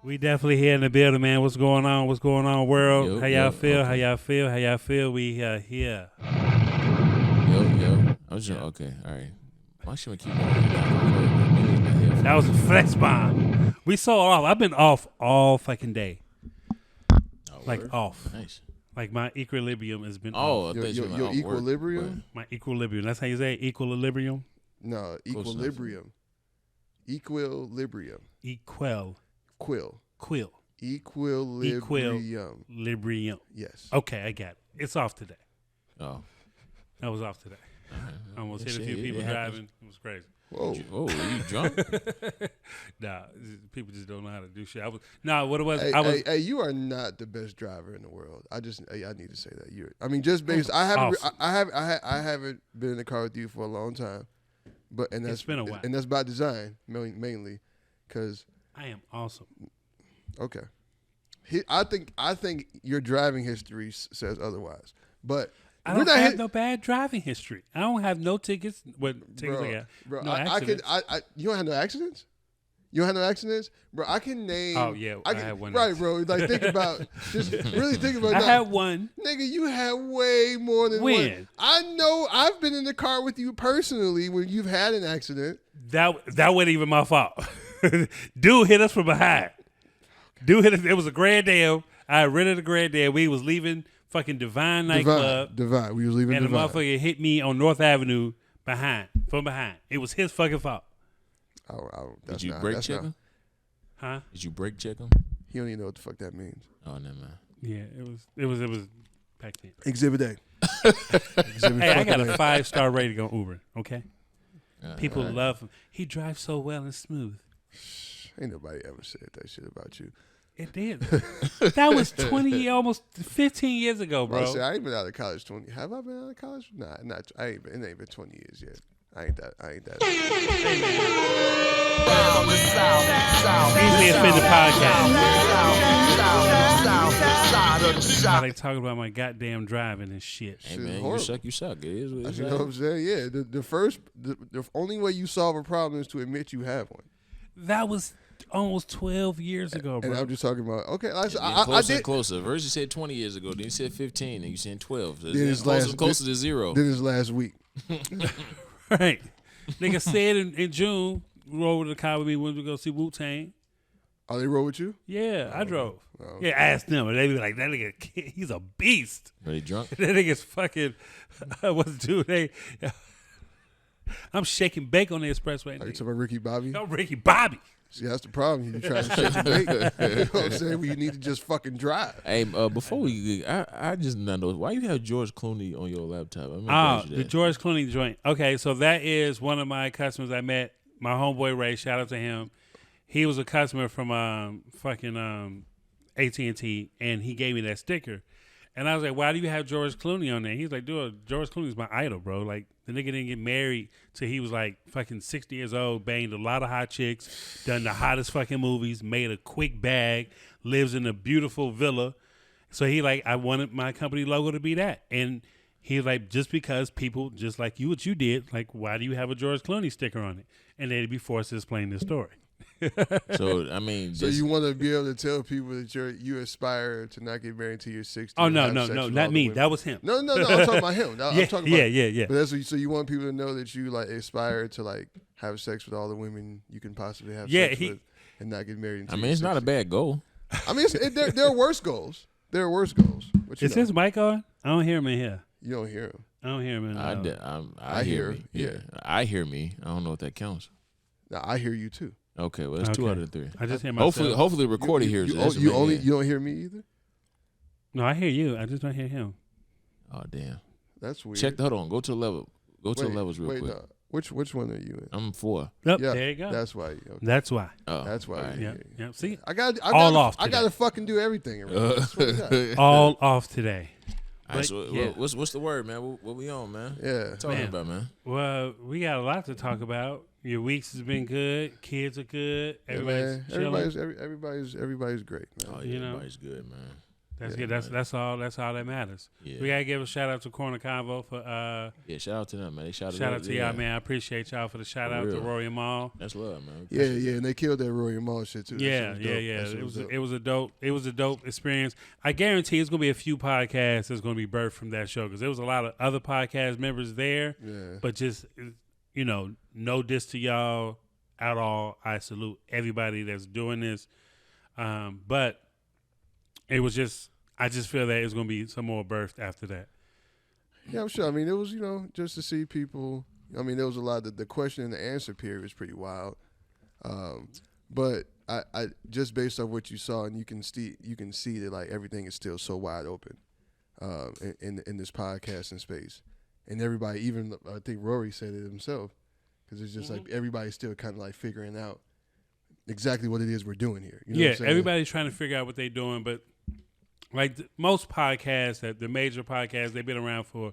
We definitely here in the building, man. What's going on? What's going on, world? Yo, how y'all feel? okay. How y'all feel? How y'all feel? We here. Yo. I was just, okay, all right. Why should we keep going? That was a flex bomb. We so off. I've been off all fucking day. Oh, Like word? off. Nice. Like my equilibrium has been Oh, off. I thought you Your were like, equilibrium? My equilibrium. That's how you say it? Equilibrium? No, equilibrium. Equilibrium. Equil. Quill. Quill. Equilibrium. Equilibrium. Yes. Okay, I got it. It's off today. Oh. That was off today. I almost hit a few Shit, people it driving. happens. It was crazy. Whoa. Oh, are you drunk? Nah, people just don't know how to do shit. What it was, Hey, you are not the best driver in the world. I need to say that. Just based. I haven't. Awesome. I haven't been in the car with you for a long time, and that's It's been a while. And that's by design mainly, because I am awesome. okay. I think your driving history says otherwise, but. I don't have no bad driving history. I don't have no tickets. What tickets I got? Bro, No I accidents. you don't have no accidents? You don't have no accidents? Bro, I can name. Oh, yeah, I had one Right, accident. bro. Like, think about, just really think about I that. had one. Nigga, you had way more than When? one. I know I've been in the car with you personally when you've had an accident. That wasn't even my fault. Dude hit us from behind. Dude hit us. It was a Grand Dale. I rented a Grand Dale. We was leaving fucking Divine nightclub. Divine. We was leaving and Divine. the motherfucker hit me on North Avenue from behind. It was his fucking fault. Did you brake check him? Huh? Did you brake check him? He don't even know what the fuck that means. Oh, never mind. Yeah, it was back then. Exhibit A. Hey, I got a 5-star rating on Uber, okay? People right. love him. He drives so well and smooth. Ain't nobody ever said that shit about you. It did. That was almost 15 years ago, bro. I ain't been out of college 20. Have I been out of college? Nah, not. I ain't been. It ain't been 20 years yet. I ain't that. Easily offended podcast. How they talking about my goddamn driving and shit. Hey, man, horrible. you suck. It is what it is. You know what I'm saying? Yeah. The only way you solve a problem is to admit you have one. That was almost 12 years ago, bro. And I'm just talking about, okay, I closer did. and closer. First you said 20 years ago, then you said 15, and you said 12. Then it's closer to zero. Then it's last week. Right. Nigga said in June, rode with the car with me, went to go see Wu-Tang. Oh, they rode with you? Yeah, I drove. Oh. Yeah, asked them, and they be like, that nigga, he's a beast. Are you drunk? That nigga's fucking, what's dude? I'm shaking bake on the expressway. Are you talking about Ricky Bobby? I'm Ricky Bobby. See, that's the problem. You trying to shake the bake. You know what I'm saying? Well, you need to just fucking drive. Hey, before we, I just not know why you have George Clooney on your laptop. The George Clooney joint. Okay, so that is one of my customers I met. My homeboy Ray, shout out to him. He was a customer from AT&T, and he gave me that sticker. And I was like, why do you have George Clooney on there? He's like, dude, George Clooney's my idol, bro. Like, the nigga didn't get married till he was like fucking 60 years old, banged a lot of hot chicks, done the hottest fucking movies, made a quick bag, lives in a beautiful villa. So he like, I wanted my company logo to be that. And he like, just because people just like you, what you did, like, why do you have a George Clooney sticker on it? And they'd be forced to explain this story. So so you want to be able to tell people that you aspire to not get married until you're 60. Oh no, not me. That was him. No. I'm talking about him. I'm talking about, yeah. But that's what so you want people to know that you like aspire to like have sex with all the women you can possibly have sex with and not get married. Until it's not a bad goal. I mean, there are worse goals. There are worse goals. Is his mic on? I don't hear him in here. You don't hear him. I don't hear him in here. I hear me. Yeah. I hear me. I don't know if that counts. Now, I hear you too. Okay, well, that's 2 out of 3. I just hear myself. Hopefully, recorded here. You don't hear me either. No, I hear you. I just don't hear him. Oh damn, that's weird. Hold on. Go to the level. Go to the levels real quick. No. Which one are you in? I'm 4. Yep, Yeah, there you go. That's why. Okay. That's why. Oh, That's why. right. Yeah. See, I got off I got to fucking do everything. All off today. All right, so what's the word, man? What we on, man? Yeah. Talking about, man. Well, we got a lot to talk about. Your weeks has been good. Kids are good. Everybody's chilling. Everybody's great, man. Oh, yeah, everybody's good, man. That's good. That's all that matters. Yeah. We gotta give a shout out to Corner Convo for shout out to them, man. They shout out to y'all, man. I appreciate y'all for the shout out to Rory and Mal. That's love, man. Yeah, and they killed that Rory and Mal shit too. Yeah. It was a dope experience. I guarantee it's gonna be a few podcasts that's gonna be birthed from that show because there was a lot of other podcast members there. Yeah. But just no diss to y'all at all. I salute everybody that's doing this. But it was I just feel that it's going to be some more birthed after that. Yeah, I'm sure. I mean, it was, just to see people. I mean, there was a lot of the question and the answer period was pretty wild. But I just based on what you saw, and you can see that like everything is still so wide open in this podcasting space. And everybody, even I think Rory said it himself, because it's just like everybody's still kind of like figuring out exactly what it is we're doing here. You know what I'm saying? Everybody's trying to figure out what they're doing, but like most podcasts, the major podcasts, they've been around for,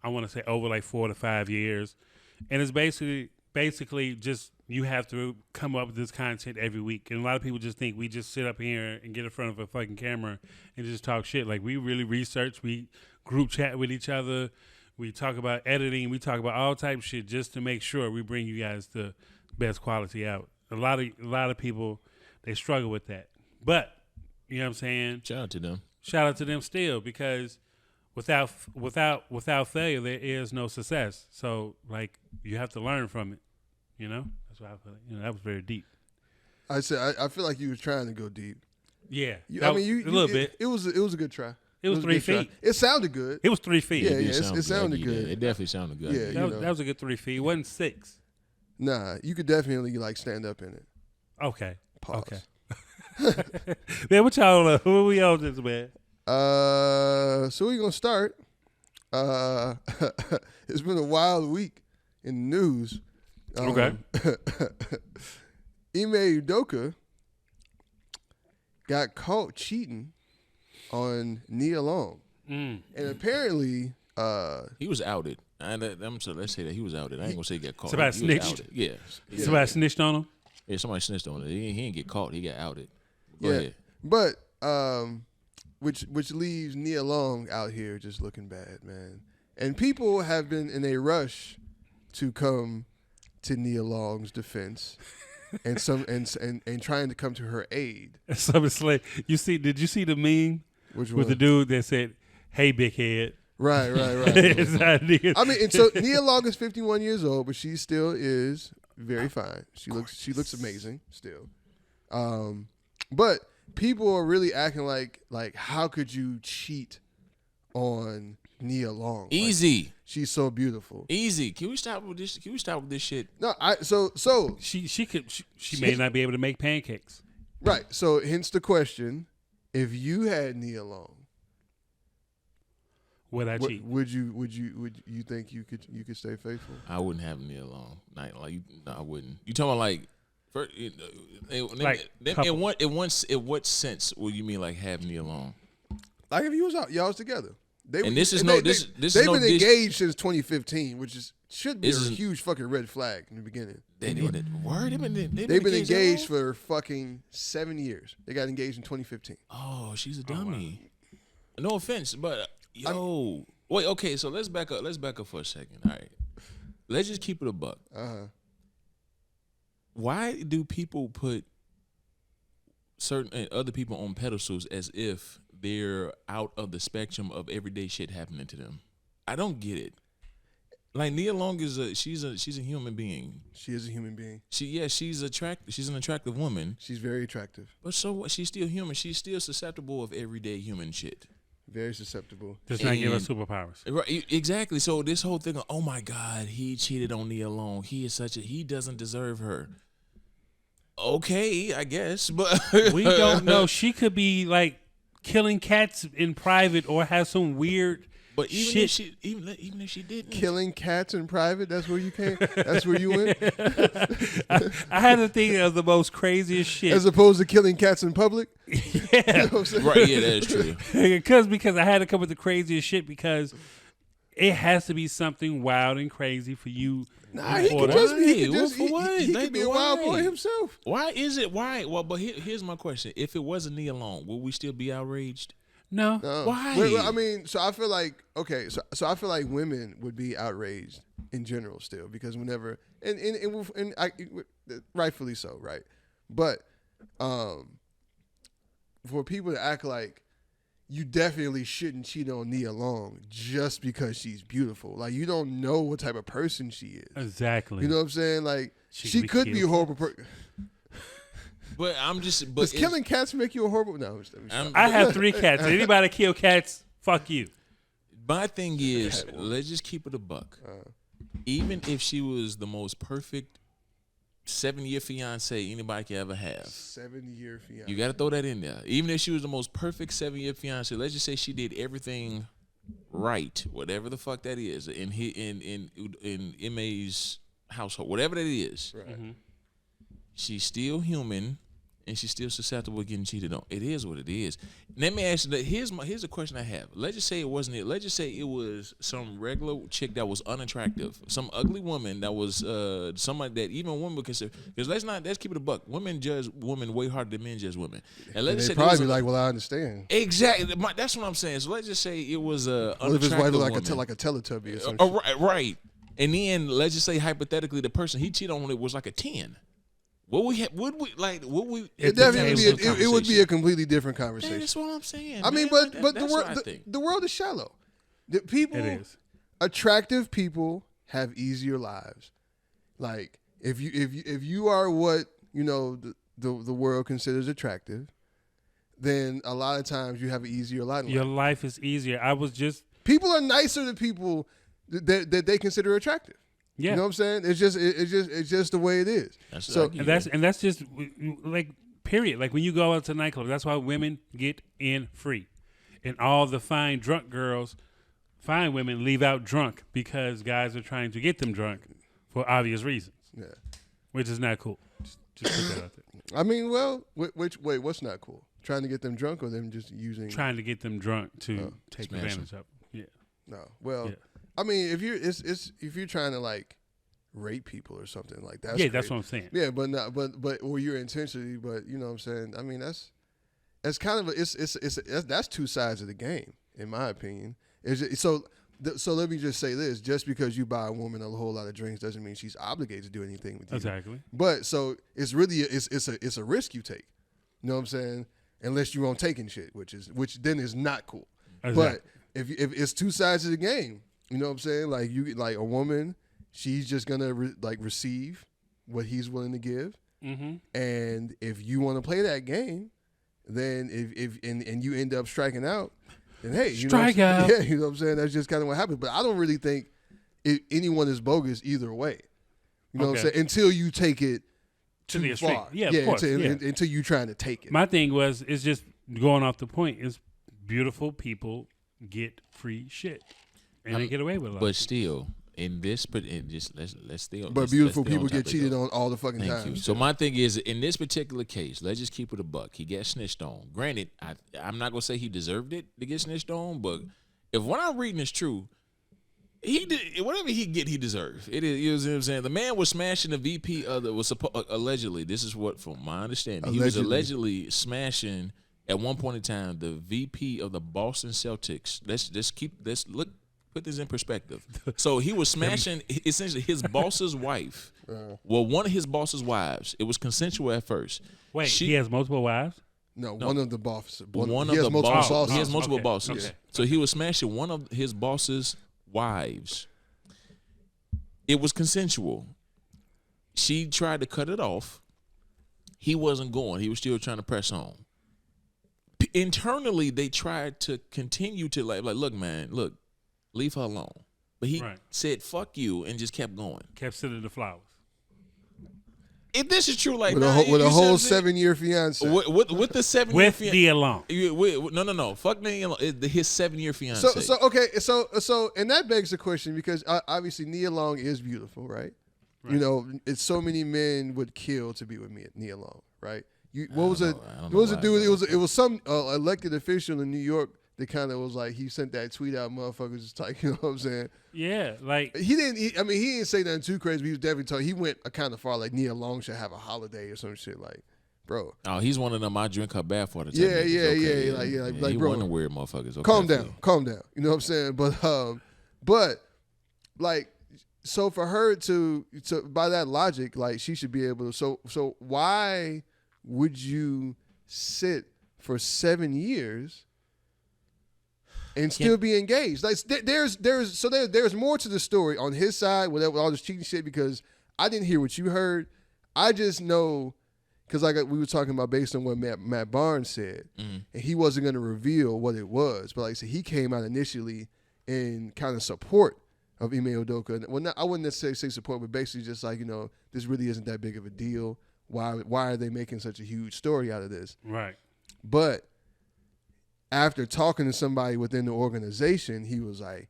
I want to say, over like 4 to 5 years, and it's basically just you have to come up with this content every week. And a lot of people just think we just sit up here and get in front of a fucking camera and just talk shit. Like we really research, we group chat with each other, we talk about editing, we talk about all types of shit just to make sure we bring you guys the best quality out. A lot of people, they struggle with that, but you know what I'm saying. Shout out to them. Shout out to them still, because without failure there is no success. So like you have to learn from it. That's what I feel. That was very deep. I feel like you were trying to go deep. Yeah, a little bit. It was a good try. It was 3 feet. It sounded good. It was 3 feet. Yeah, it sounded good. It definitely sounded good. Yeah, that was a good 3 feet. It wasn't 6. Nah, you could definitely like stand up in it. Okay. Pause. Okay. Man, what y'all on? Who are we on this, man? So we're gonna start. It's been a wild week in the news. Okay. Ime Udoka got caught cheating on nialong, and apparently he was outed. Let's say that he was outed. I ain't gonna say he got caught. Somebody snitched. Yeah. Somebody snitched on him. Yeah, somebody snitched on it. He didn't get caught. He got outed. Go yeah, ahead. But which leaves nialong out here just looking bad, man. And people have been in a rush to come to nialong's defense, and trying to come to her aid. Did you see the meme with the dude that said, "Hey, big head." Right. I mean, and so nialong is 51 years old, but she still is very fine. She looks amazing still. But people are really acting like how could you cheat on nialong? Easy. Like, she's so beautiful. Easy. Can we stop with this? Shit? No, she may not be able to make pancakes. Right. So hence the question: if you had nialong, would I cheat? Would you think you could stay faithful? I wouldn't have nialong. No, I wouldn't. You talking about like? In what sense would you mean like have nialong? Like if you was out, y'all was together. They've been engaged since 2015, which should be a huge fucking red flag in the beginning. They've been engaged for fucking 7 years. They got engaged in 2015. Oh, she's a dummy. Wow. No offense, but wait. Okay, so let's back up for a second. All right, let's just keep it a buck. Why do people put certain other people on pedestals as if they're out of the spectrum of everyday shit happening to them? I don't get it. Like nialong she's a human being. She is a human being. She's an attractive woman. She's very attractive. But so what? She's still human. She's still susceptible of everyday human shit. Very susceptible. Does not give her superpowers. Right, exactly. So this whole thing of, oh my God, he cheated on nialong. He doesn't deserve her. Okay, I guess, but we don't know. She could be like killing cats in private or have some weird But even shit. Even if she didn't, killing cats in private, that's where you came. That's where you went. I had to think of the most craziest shit, as opposed to killing cats in public. Yeah, You know what I'm saying? right? Yeah, that is true. because I had to come with the craziest shit because it has to be something wild and crazy for you. Nah, he could be a wild boy himself. Why is it? Why? Well, but here's my question: if it wasn't nialong, would we still be outraged? No. Why? Well, I mean, so I feel like so I feel like women would be outraged in general still because whenever and rightfully so, right? But for people to act like you definitely shouldn't cheat on Nia Long just because she's beautiful. Like, you don't know what type of person she is. Exactly. You know what I'm saying? Like, she could be a horrible person. But I'm just. But Does killing cats make you a horrible? No, I have 3 cats. Anybody kill cats? Fuck you. My thing is, let's just keep it a buck. Even if she was the most perfect 7-year fiance anybody could ever have. 7-year fiance. You got to throw that in there. Even if she was the most perfect 7-year fiance, let's just say she did everything right, whatever the fuck that is, in Ime's household, whatever that is. Right. Mm-hmm. She's still human, and she's still susceptible to getting cheated on. It is what it is. Let me ask you. Here's a question I have. Let's just say it wasn't it. Let's just say it was some regular chick that was unattractive, some ugly woman that was somebody that even women would consider. Because let's keep it a buck. Women judge women way harder than men judge women. And let's say probably be like, well, I understand. Exactly. That's what I'm saying. So let's just say it was a what if it's unattractive like woman. like a Teletubby or something? Right. And then let's just say hypothetically the person he cheated on was like a 10. It would be a completely different conversation. That's what I'm saying. I mean, but the world is shallow. Attractive people have easier lives. Like if you are what the world considers attractive, then a lot of times you have an easier life. Your life is easier. People are nicer to people that they consider attractive. Yeah. You know what I'm saying? It's just the way it is. And that's just like period. Like when you go out to nightclubs, that's why women get in free, and all the fine women leave out drunk because guys are trying to get them drunk for obvious reasons. Yeah, which is not cool. Just put that out there. I mean, well, what's not cool? Trying to get them drunk or them just using? Trying to get them drunk to take advantage of them. Yeah. No. Well. Yeah. I mean, if you're trying to like rape people or something like that, yeah, that's what I'm saying. Yeah, but or you're intentionally, but you know what I'm saying. I mean, that's kind of that's 2 sides of the game, in my opinion. So let me just say this: just because you buy a woman a whole lot of drinks doesn't mean she's obligated to do anything with you. Exactly. But so it's really it's a risk you take. You know what I'm saying? Unless you on taking shit, which then is not cool. Exactly. But if it's 2 sides of the game. You know what I'm saying? Like like a woman, she's just gonna receive what he's willing to give, and if you want to play that game, then if you end up striking out, then hey, strike out. Yeah, you know what I'm saying? That's just kind of what happens. But I don't really think anyone is bogus either way. You know what I'm saying? Until you take it too far. Yeah, of course. Until you're trying to take it. My thing is just going off the point is beautiful people get free shit. And they get away with it. But still, in this, let's still. But beautiful people get cheated on all the fucking time. Thank you. So my thing is, in this particular case, let's just keep it a buck. He got snitched on. Granted, I'm not gonna say he deserved it to get snitched on, but if what I'm reading is true, he did whatever he deserved. It is. You know what I'm saying? The man was smashing the VP of allegedly. This is what, from my understanding, he was allegedly smashing at one point in time the VP of the Boston Celtics. Let's put this in perspective. So he was smashing essentially his boss's wife. Well, one of his boss's wives. It was consensual at first. Wait, he has multiple wives? No, one of the bosses. He has multiple bosses. Okay. So he was smashing one of his boss's wives. It was consensual. She tried to cut it off. He wasn't going. He was still trying to press on. Internally, they tried to continue to like, look, man, leave her alone. But he said, fuck you, and just kept going. Kept sending the flowers. If this is true, like with a whole 7-year fiance, with the 7-year with nialong. No, fuck nialong. His 7-year fiance. So and that begs the question because obviously nialong is beautiful, right? You know, it's so many men would kill to be with nialong, right? What was it? It was some elected official in New York that kind of was like, he sent that tweet out, motherfuckers just like, you know what I'm saying? Yeah, like he didn't say nothing too crazy, but he was definitely talking. He went kind of far, like Nia Long should have a holiday or some shit, like bro. Oh, he's one of them. I drink her bath water. Yeah, niggas. yeah, Okay, like, he bro, one of the weird motherfuckers. Okay, calm down. You know what I'm saying? But like, so for her to by that logic, like she should be able to. So why would you sit for 7 years and still be engaged? Like there's more to the story on his side with all this cheating shit, because I didn't hear what you heard. I just know, because we were talking about based on what Matt Barnes said, and he wasn't going to reveal what it was, but like I said, he came out initially in kind of support of Ime Udoka. Well, I wouldn't necessarily say support, but basically just like, this really isn't that big of a deal. Why are they making such a huge story out of this? Right. But after talking to somebody within the organization, he was like,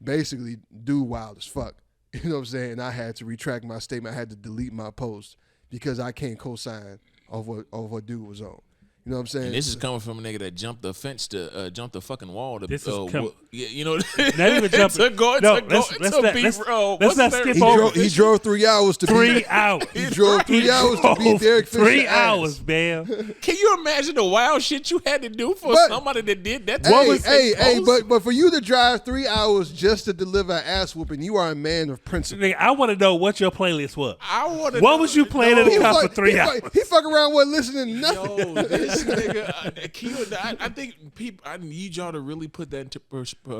basically, dude wild as fuck. You know what I'm saying? I had to retract my statement. I had to delete my post because I can't co-sign of what dude was on. You know what I'm saying? And this is coming from a nigga that jumped the fence to jump the fucking wall to you know, not even jumping. Let's not skip over. He drove 3 hours to 3 hours. He drove 3 hours to beat Derek Fisher. 3 hours, man. Can you imagine the wild shit you had to do for somebody that did that? But for you to drive 3 hours just to deliver an ass whooping, you are a man of principle. Nigga, I want to know what your playlist was. What was you playing in the car for 3 hours? He fuck around with listening to nothing. Yo, this nigga, I think I need y'all to really put that into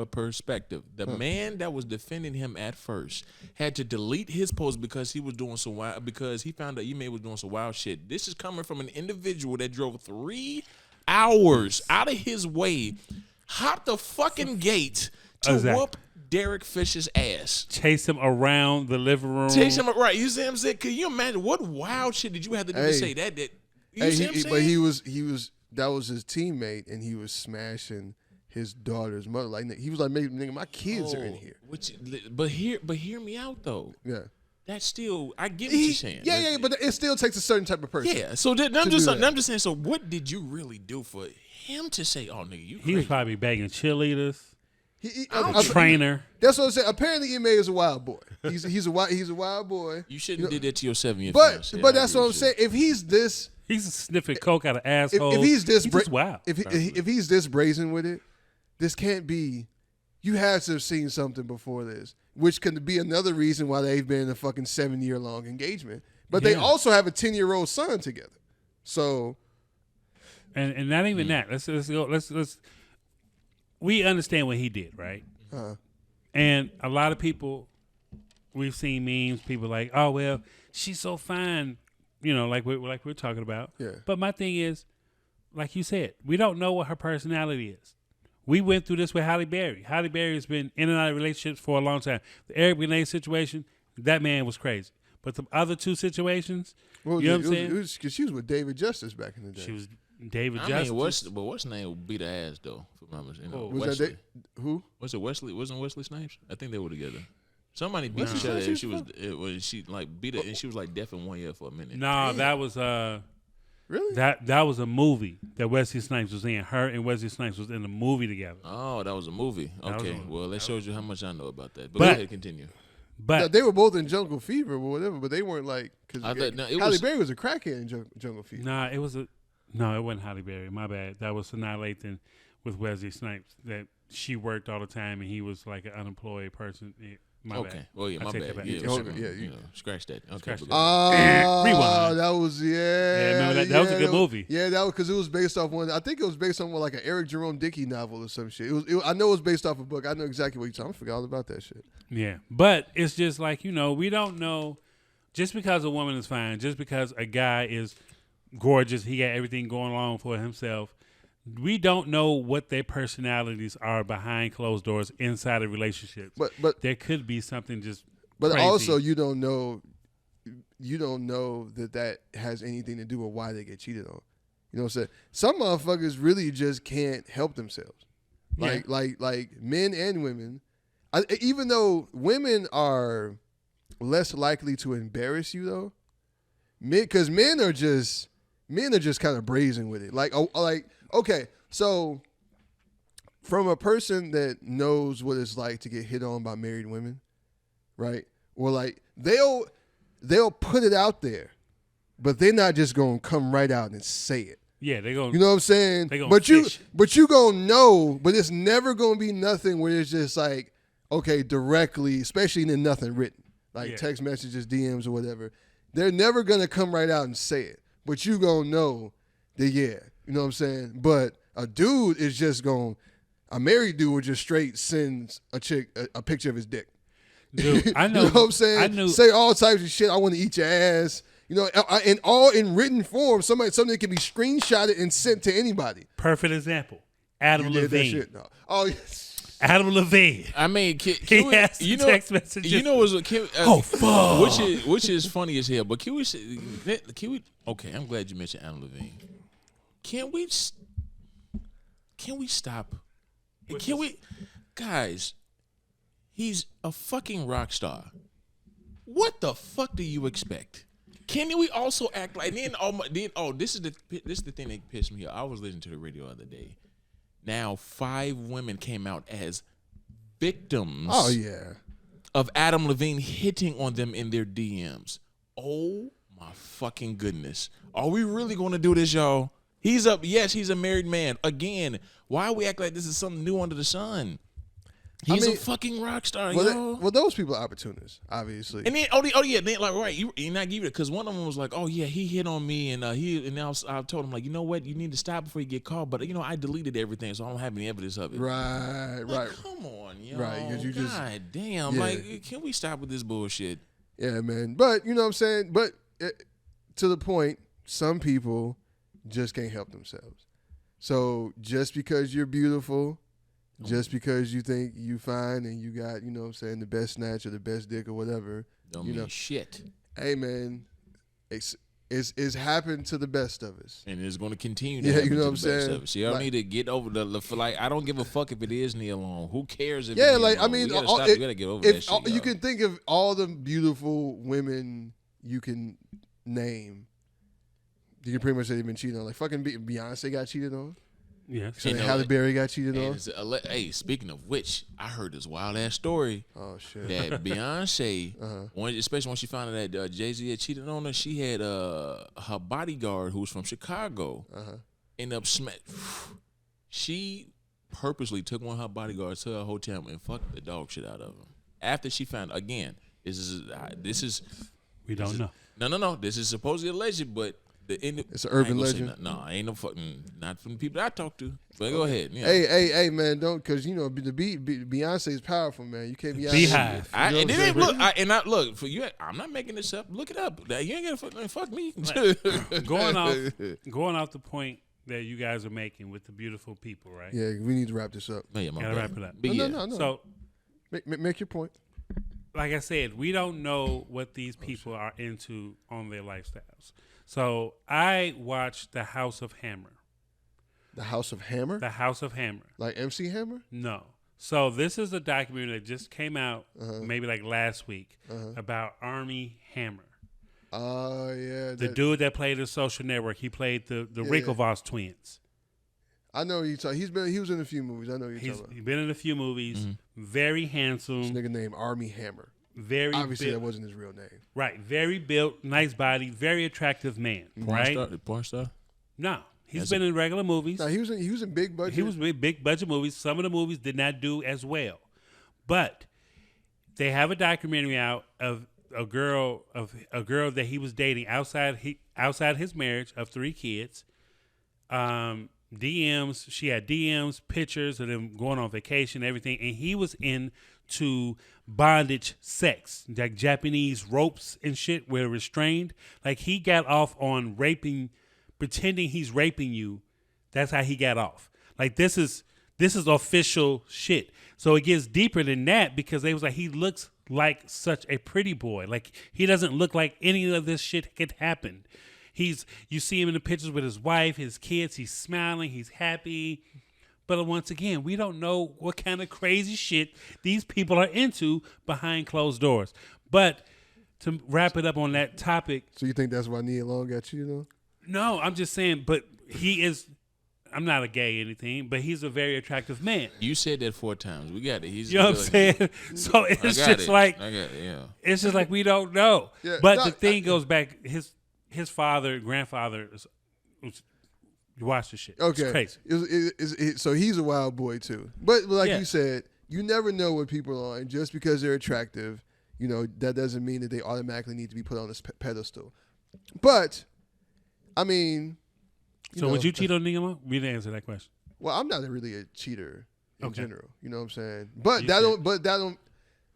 perspective. The man that was defending him at first had to delete his post because he was doing some wild, because he found out Ime was doing some wild shit. This is coming from an individual that drove 3 hours out of his way, hopped the fucking gate to whoop Derek Fisher's ass. Chase him around the living room. Right. You see what I'm saying? Can you imagine what wild shit did you have to do to say that? You see what I'm saying? But he was that was his teammate, and he was smashing his daughter's mother. Like he was like, nigga, my kids are in here. But hear me out though. Yeah. That's still, I get what you're saying. Yeah, but it still takes a certain type of person. Yeah. So I'm just saying. So what did you really do for him to say, "Oh, nigga, you"? He was probably begging cheerleaders. A trainer. That's what I'm saying. Apparently, Ime is a wild boy. He's a wild boy. You shouldn't have did that to your 7-year. But that's what I'm saying. If he's this. He's sniffing coke out of assholes. If he's this wild. If he's this brazen with it, this can't be. You have to have seen something before this, which could be another reason why they've been in a fucking 7-year-long engagement. But they also have a 10-year-old son together. So, and not even that. Let's go. Let's. We understand what he did, right? And a lot of people, we've seen memes. People like, oh well, she's so fine. You know, like we're talking about. Yeah. But my thing is, like you said, we don't know what her personality is. We went through this with Halle Berry. Halle Berry has been in and out of relationships for a long time. The Eric Benet situation, that man was crazy. But the other two situations, you know what I'm saying? Because she was with David Justice back in the day. She was David Justice. What's the name beat her ass though? Who? Was it Wesley? Wasn't Wesley Snipes? I think they were together. Somebody beat each other, and she like beat it, and she was like deaf in 1 ear for a minute. No, that was really that was a movie that Wesley Snipes was in. Her and Wesley Snipes was in a movie together. Oh, that was a movie. Okay, well that shows you how much I know about that. But go ahead, continue. But they were both in Jungle Fever or whatever, but they weren't like because Halle Berry was a crackhead in Jungle Fever. Nah, it wasn't Halle Berry. My bad. That was Sanaa Lathan with Wesley Snipes. That she worked all the time and he was like an unemployed person. My bad. Well, yeah, my bad. Yeah, scratch that. Okay. Scratch Rewind. That was remember that was a good movie. Yeah, that was because it was based off one. I think it was based on like an Eric Jerome Dickey novel or some shit. I know it was based off a book. I know exactly what you're talking. I forgot all about that shit. Yeah, but it's just like we don't know. Just because a woman is fine, just because a guy is gorgeous, he got everything going on for himself. We don't know what their personalities are behind closed doors inside of relationships. But there could be something just. But crazy. Also, you don't know that has anything to do with why they get cheated on. You know what I'm saying? Some motherfuckers really just can't help themselves. Like men and women. Even though women are less likely to embarrass you though, because men are just kind of brazen with it. Okay, so from a person that knows what it's like to get hit on by married women, right? Or like they'll put it out there but they're not just gonna come right out and say it. Yeah, they're gonna. You know what I'm saying? They gonna but fish. you gonna know. But it's never gonna be nothing where it's just like, okay, directly, especially in nothing written, like text messages, DMs, or whatever. They're never gonna come right out and say it. But you gonna know that, you know what I'm saying? But a dude is just a married dude would just straight send a chick a picture of his dick. Dude, I know. You know what I'm saying? Say all types of shit. I want to eat your ass. You know, and all in written form. Something that can be screenshotted and sent to anybody. Perfect example. Adam You did that Levine. shit? No. Oh, yes. Adam Levine. I mean, He has the text messages. You know what's fuck. which is funny as hell. But can we? Okay, I'm glad you mentioned Adam Levine. Can we stop? Guys? He's a fucking rock star. What the fuck do you expect? Can we also act like this is the thing that pissed me off. I was listening to the radio the other day. Now 5 women came out as victims. Oh yeah. Of Adam Levine hitting on them in their DMs. Oh my fucking goodness. Are we really going to do this, y'all? He's a married man. Again, why we act like this is something new under the sun? He's a fucking rock star, well, those people are opportunists, obviously. And then, then like, right, you're not giving it, because one of them was like, oh yeah, he hit on me, and I told him, like, you know what, you need to stop before you get caught, but I deleted everything, so I don't have any evidence of it. Right. Come on, yo. Right, because God damn, like, can we stop with this bullshit? Yeah, man. But you know what I'm saying. But to the point, some people just can't help themselves. So just because you're beautiful. Just because you think you fine and you got, you know what I'm saying, the best snatch or the best dick or whatever. Don't mean shit. Hey, man, it's happened to the best of us. And it's going to continue to happen you know to what the I'm best saying? of us. Y'all need to get over I don't give a fuck if it is nialong. Who cares if it's I nialong? mean, we gotta get over that shit, you can think of all the beautiful women you can name. You can pretty much say they've been cheated on. Like fucking Beyonce got cheated on. Yes. So Halle Berry got cheated on. Hey, speaking of which, I heard this wild ass story. Oh shit! That Beyonce, especially when she found out that Jay-Z had cheated on her, she had her bodyguard, who was from Chicago, end up She purposely took one of her bodyguards to her hotel and fucked the dog shit out of him. After she found, again, this is we don't know. No. This is supposedly alleged, but. It's an urban legend. No, ain't no fucking, not from the people I talk to. But go ahead. You know. Hey, man, don't, because you know Beyonce is powerful, man. You can't be Beehive. Look for you. I'm not making this up. Look it up. You ain't gonna fuck me. Going off the point that you guys are making with the beautiful people, right? Yeah, we need to wrap this up. No, gotta wrap it up. No. So, make your point. Like I said, we don't know what these people are into on their lifestyles. So I watched The House of Hammer. The House of Hammer? The House of Hammer. Like MC Hammer? No. So this is a documentary that just came out maybe like last week about Armie Hammer. Oh, yeah. The dude that played the Social Network. He played the Winklevoss twins. I know he was in a few movies. I know you're talking about. He's been in a few movies. Very handsome. This nigga named Armie Hammer. Very obviously that wasn't his real name. Right. Very built, nice body, very attractive man. Porn star? No. He's been in regular movies. No, he was in big budget. He was in big budget movies. Some of the movies did not do as well. But they have a documentary out of a girl that he was dating outside his marriage of 3 kids. DMs, she had DMs, pictures of them going on vacation, everything, and he was into bondage sex, like Japanese ropes and shit where restrained. Like he got off on raping, pretending he's raping you. That's how he got off. Like this is official shit. So it gets deeper than that because they was like, he looks like such a pretty boy. Like he doesn't look like any of this shit could happen. You see him in the pictures with his wife, his kids. He's smiling. He's happy. But once again, we don't know what kind of crazy shit these people are into behind closed doors. But to wrap it up on that topic. So you think that's why nialong got cheated on? No, I'm just saying, but he is, I'm not a gay anything, but he's a very attractive man. You said that 4 times. We got it. You know what I'm saying? So it's just like, it's just like we don't know. Yeah, but the thing goes back, his grandfather, you watch this shit. Okay. It's crazy. So he's a wild boy too. But like Yeah. you said, you never know what people are, and just because they're attractive, that doesn't mean that they automatically need to be put on this pedestal. But, I mean, So would you cheat on Nia Long? We didn't answer that question. well, I'm not really a cheater in Okay. general. You know what I'm saying? But You that said- don't. But that don't.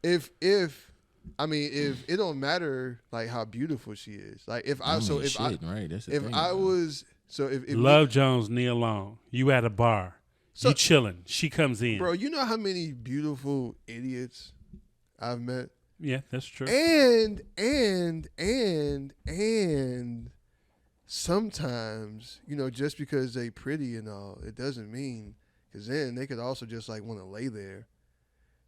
If it don't matter like how beautiful she is. Like if I so if I right, that's the if thing, I bro. was so if Love Jones, Nia Long. You at a bar. So- you chilling. She comes in. bro, you know how many beautiful idiots I've met. Yeah, that's true. And sometimes, just because they pretty and all, it doesn't mean, because then they could also just like want to lay there.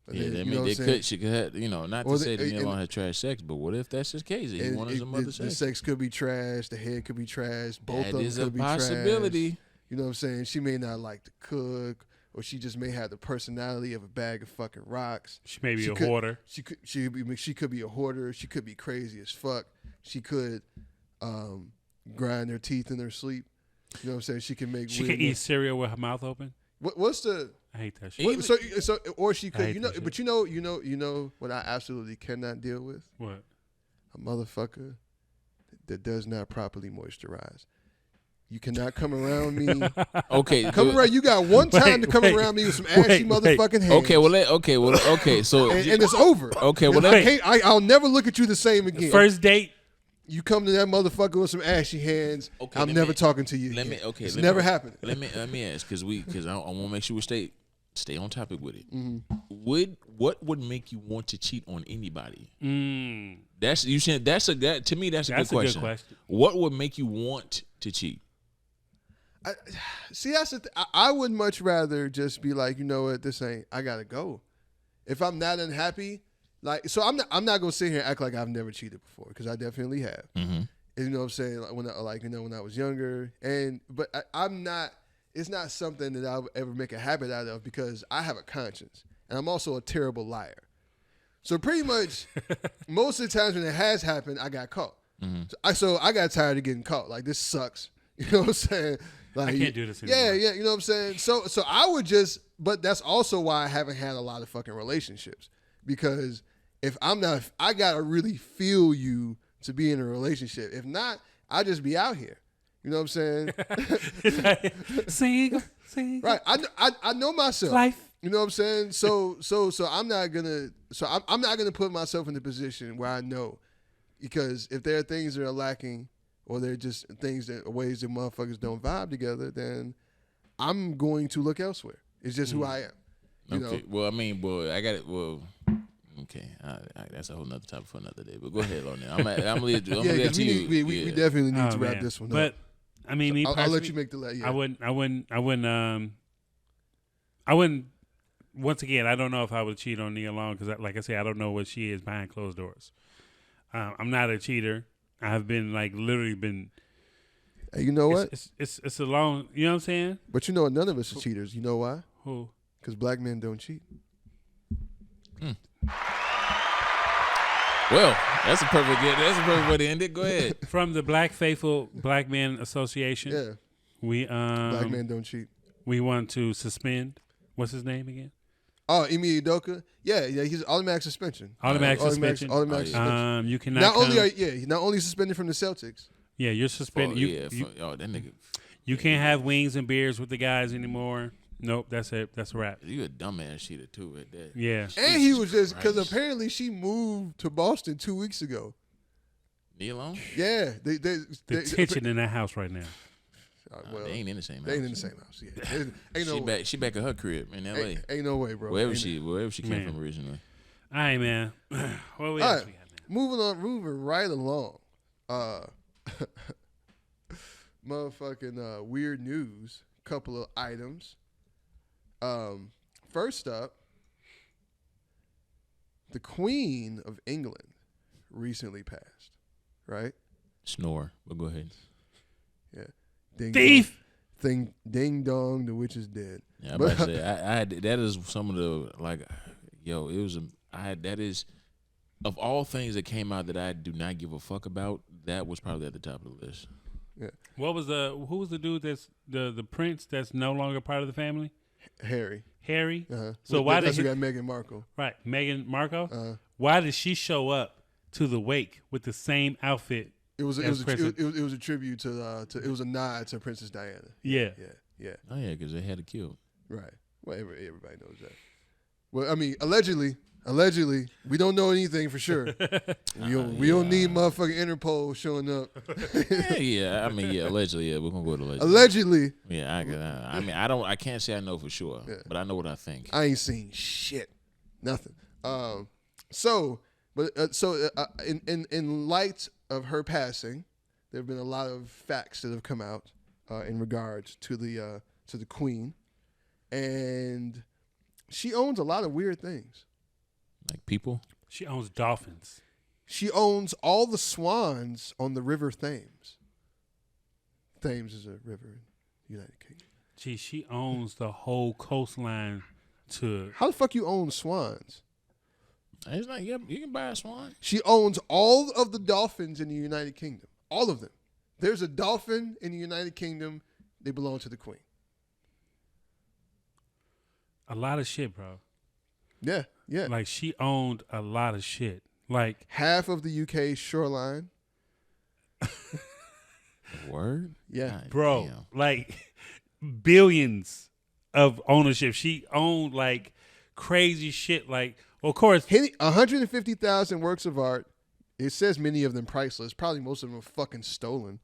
But Yeah, then, I you mean, know what they I'm saying? could. She could have, not Or to they- say that Nia and- Long had trash sex, but what if that's his case? He And wanted some other sex. the sex could be trash, the head could be trash, both That of them is could a be possibility. trash. You know what I'm saying? She may not like to cook, or she just may have the personality of a bag of fucking rocks. She may be She a could- hoarder. She could be a hoarder. She could be crazy as fuck. She could grind her teeth in her sleep. You know what I'm saying? She can make. She weird can eat cereal with her mouth open. What's the? I hate that shit. Even- So or she I could. hate that shit. But you know what I absolutely cannot deal with? What? A motherfucker that does not properly moisturize. You cannot come around me. Okay, Come around. You got one time to come wait, around me with some ashy wait. motherfucking hands. Okay. So and it's over. okay, well, Wait. I'll never look at you the same again. First date. You come to that motherfucker with some ashy hands. Okay, I'm let never me- talking to you. let again. me. Okay, It's let never me, happened. Let me ask because I want to make sure we stay on topic with it. Mm-hmm. What would make you want to cheat on anybody? That's You said to me that's a good question. What would make you want to cheat? See, that's the I would much rather just be like, you know what, this ain't. I gotta go. If I'm not unhappy, like, so I'm not gonna sit here and act like I've never cheated before, because I definitely have. Mm-hmm. You know what I'm saying? Like when I was younger, but I'm not. It's not something that I would ever make a habit out of, because I have a conscience, and I'm also a terrible liar. So pretty much, most of the times when it has happened, I got caught. Mm-hmm. So I got tired of getting caught. Like, this sucks. You know what I'm saying? Like, I can't do this anymore. Yeah, you know what I'm saying? So I would just, but that's also why I haven't had a lot of fucking relationships, because if I'm not, I gotta really feel you to be in a relationship. If not, I just be out here. You know what I'm saying? Single. Right. I know myself. Life. You know what I'm saying? So I'm not gonna put myself in a position where I know, because if there are things that are lacking, or they're just ways that motherfuckers don't vibe together, then I'm going to look elsewhere. It's just who I am. You know? Well, I mean, I got it. Well, okay, that's a whole nother topic for another day. But go ahead on there. I'm gonna leave Yeah, it because to you. we definitely need to wrap this one but, up. I mean, me I'll let personally, you make the last. Yeah. I wouldn't. Once again, I don't know if I would cheat on Nia Long, because, like I said, I don't know what she is behind closed doors. I'm not a cheater. I've been literally been. Hey, you know what? It's a long. You know what I'm saying? But you know what? None of us are cheaters. You know why? Who? Because black men don't cheat. Well, that's a perfect way to end it. Go ahead. From the Black Faithful Black Men Association. Yeah. We Black men don't cheat. We want to suspend. What's his name again? Oh, Ime Udoka. Yeah, he's automatic suspension. Automatic suspension. Automatic suspension. You cannot. Not only suspended from the Celtics. Yeah, you're suspended. That nigga. You can't have wings and beers with the guys anymore. Nope, that's it. That's a wrap. You a dumbass cheater too at that. Yeah. And he was just, because Christ. apparently she moved to Boston 2 weeks ago. Nia Long? Yeah. The tension in that house right now. Well, They ain't in the same house. they ain't in the same house. Yeah. Ain't no way. She back at her crib in L.A. Ain't no way, bro. Wherever Ain't she came Man. from originally. All right, man. What we All else right. we got now? Moving right along. Motherfucking weird news. Couple of items. First up, the Queen of England recently passed. Right? Snore, but go ahead. Yeah. Ding Thief. Ding dong, the witch is dead. Yeah, I'm about to say I that is some of the that is of all things that came out that I do not give a fuck about. that was probably at the top of the list. Yeah. Who was the dude that's the prince that's no longer part of the family? Harry. Harry. Uh-huh. So why that's did who got Meghan Markle? Right, Meghan Markle. Uh-huh. Why did she show up to the wake with the same outfit? It was as Princess- it was a tribute to it was a nod to Princess Diana. Yeah. Yeah. Oh yeah, because they had it killed. Right. Well, everybody knows that. Well, I mean, allegedly, we don't know anything for sure. We don't need motherfucking Interpol showing up. I mean, allegedly, yeah, we're gonna go with allegedly. Allegedly. Yeah, I mean, I can't say I know for sure, but I know what I think. I ain't seen shit, nothing. In light of her passing, there have been a lot of facts that have come out in regards to the Queen, and she owns a lot of weird things. Like people? She owns dolphins. She owns all the swans on the River Thames. Thames is a river in the United Kingdom. Gee, she owns the whole coastline to... How the fuck you own swans? It's like, yeah, you can buy a swan. She owns all of the dolphins in the United Kingdom. All of them. There's a dolphin in the United Kingdom. They belong to the Queen. A lot of shit, bro. Yeah. Like, she owned a lot of shit. Like... half of the UK shoreline. Word? Yeah. God, bro, damn. like, billions of ownership. She owned, like, crazy shit. Like, well, of course... 150,000 works of art. It says many of them priceless. Probably most of them are fucking stolen.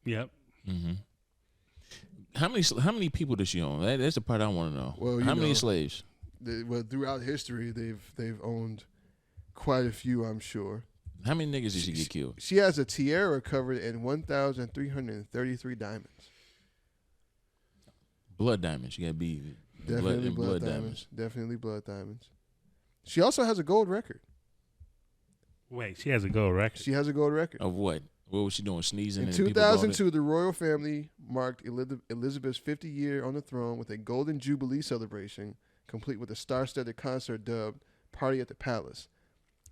Yep. Mm-hmm. How many people does she own? That's the part I want to know. Well, how many slaves? Throughout history, they've owned quite a few, I'm sure. How many niggas did she get killed? She has a tiara covered in 1,333 diamonds. Blood diamonds. You got to be Definitely blood diamonds. Definitely blood diamonds. She also has a gold record. Wait, she has a gold record. She has a gold record. Of what? What was she doing? Sneezing? In and people bought it? 2002, the royal family marked Elizabeth's 50th year on the throne with a golden jubilee celebration, complete with a star-studded concert dubbed Party at the Palace.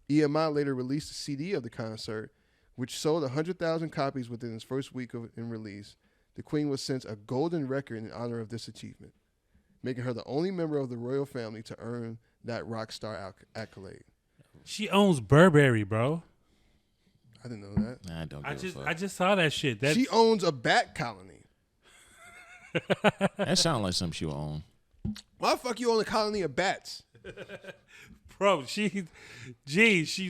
EMI later released a CD of the concert, which sold 100,000 copies within its first week in release. The Queen was sent a golden record in honor of this achievement, making her the only member of the royal family to earn that rock star accolade. She owns Burberry, bro. I didn't know that. Nah, I don't give a fuck. I just saw that shit. She owns a bat colony. That sounds like something she would own. Why the fuck you own a colony of bats? Bro, she's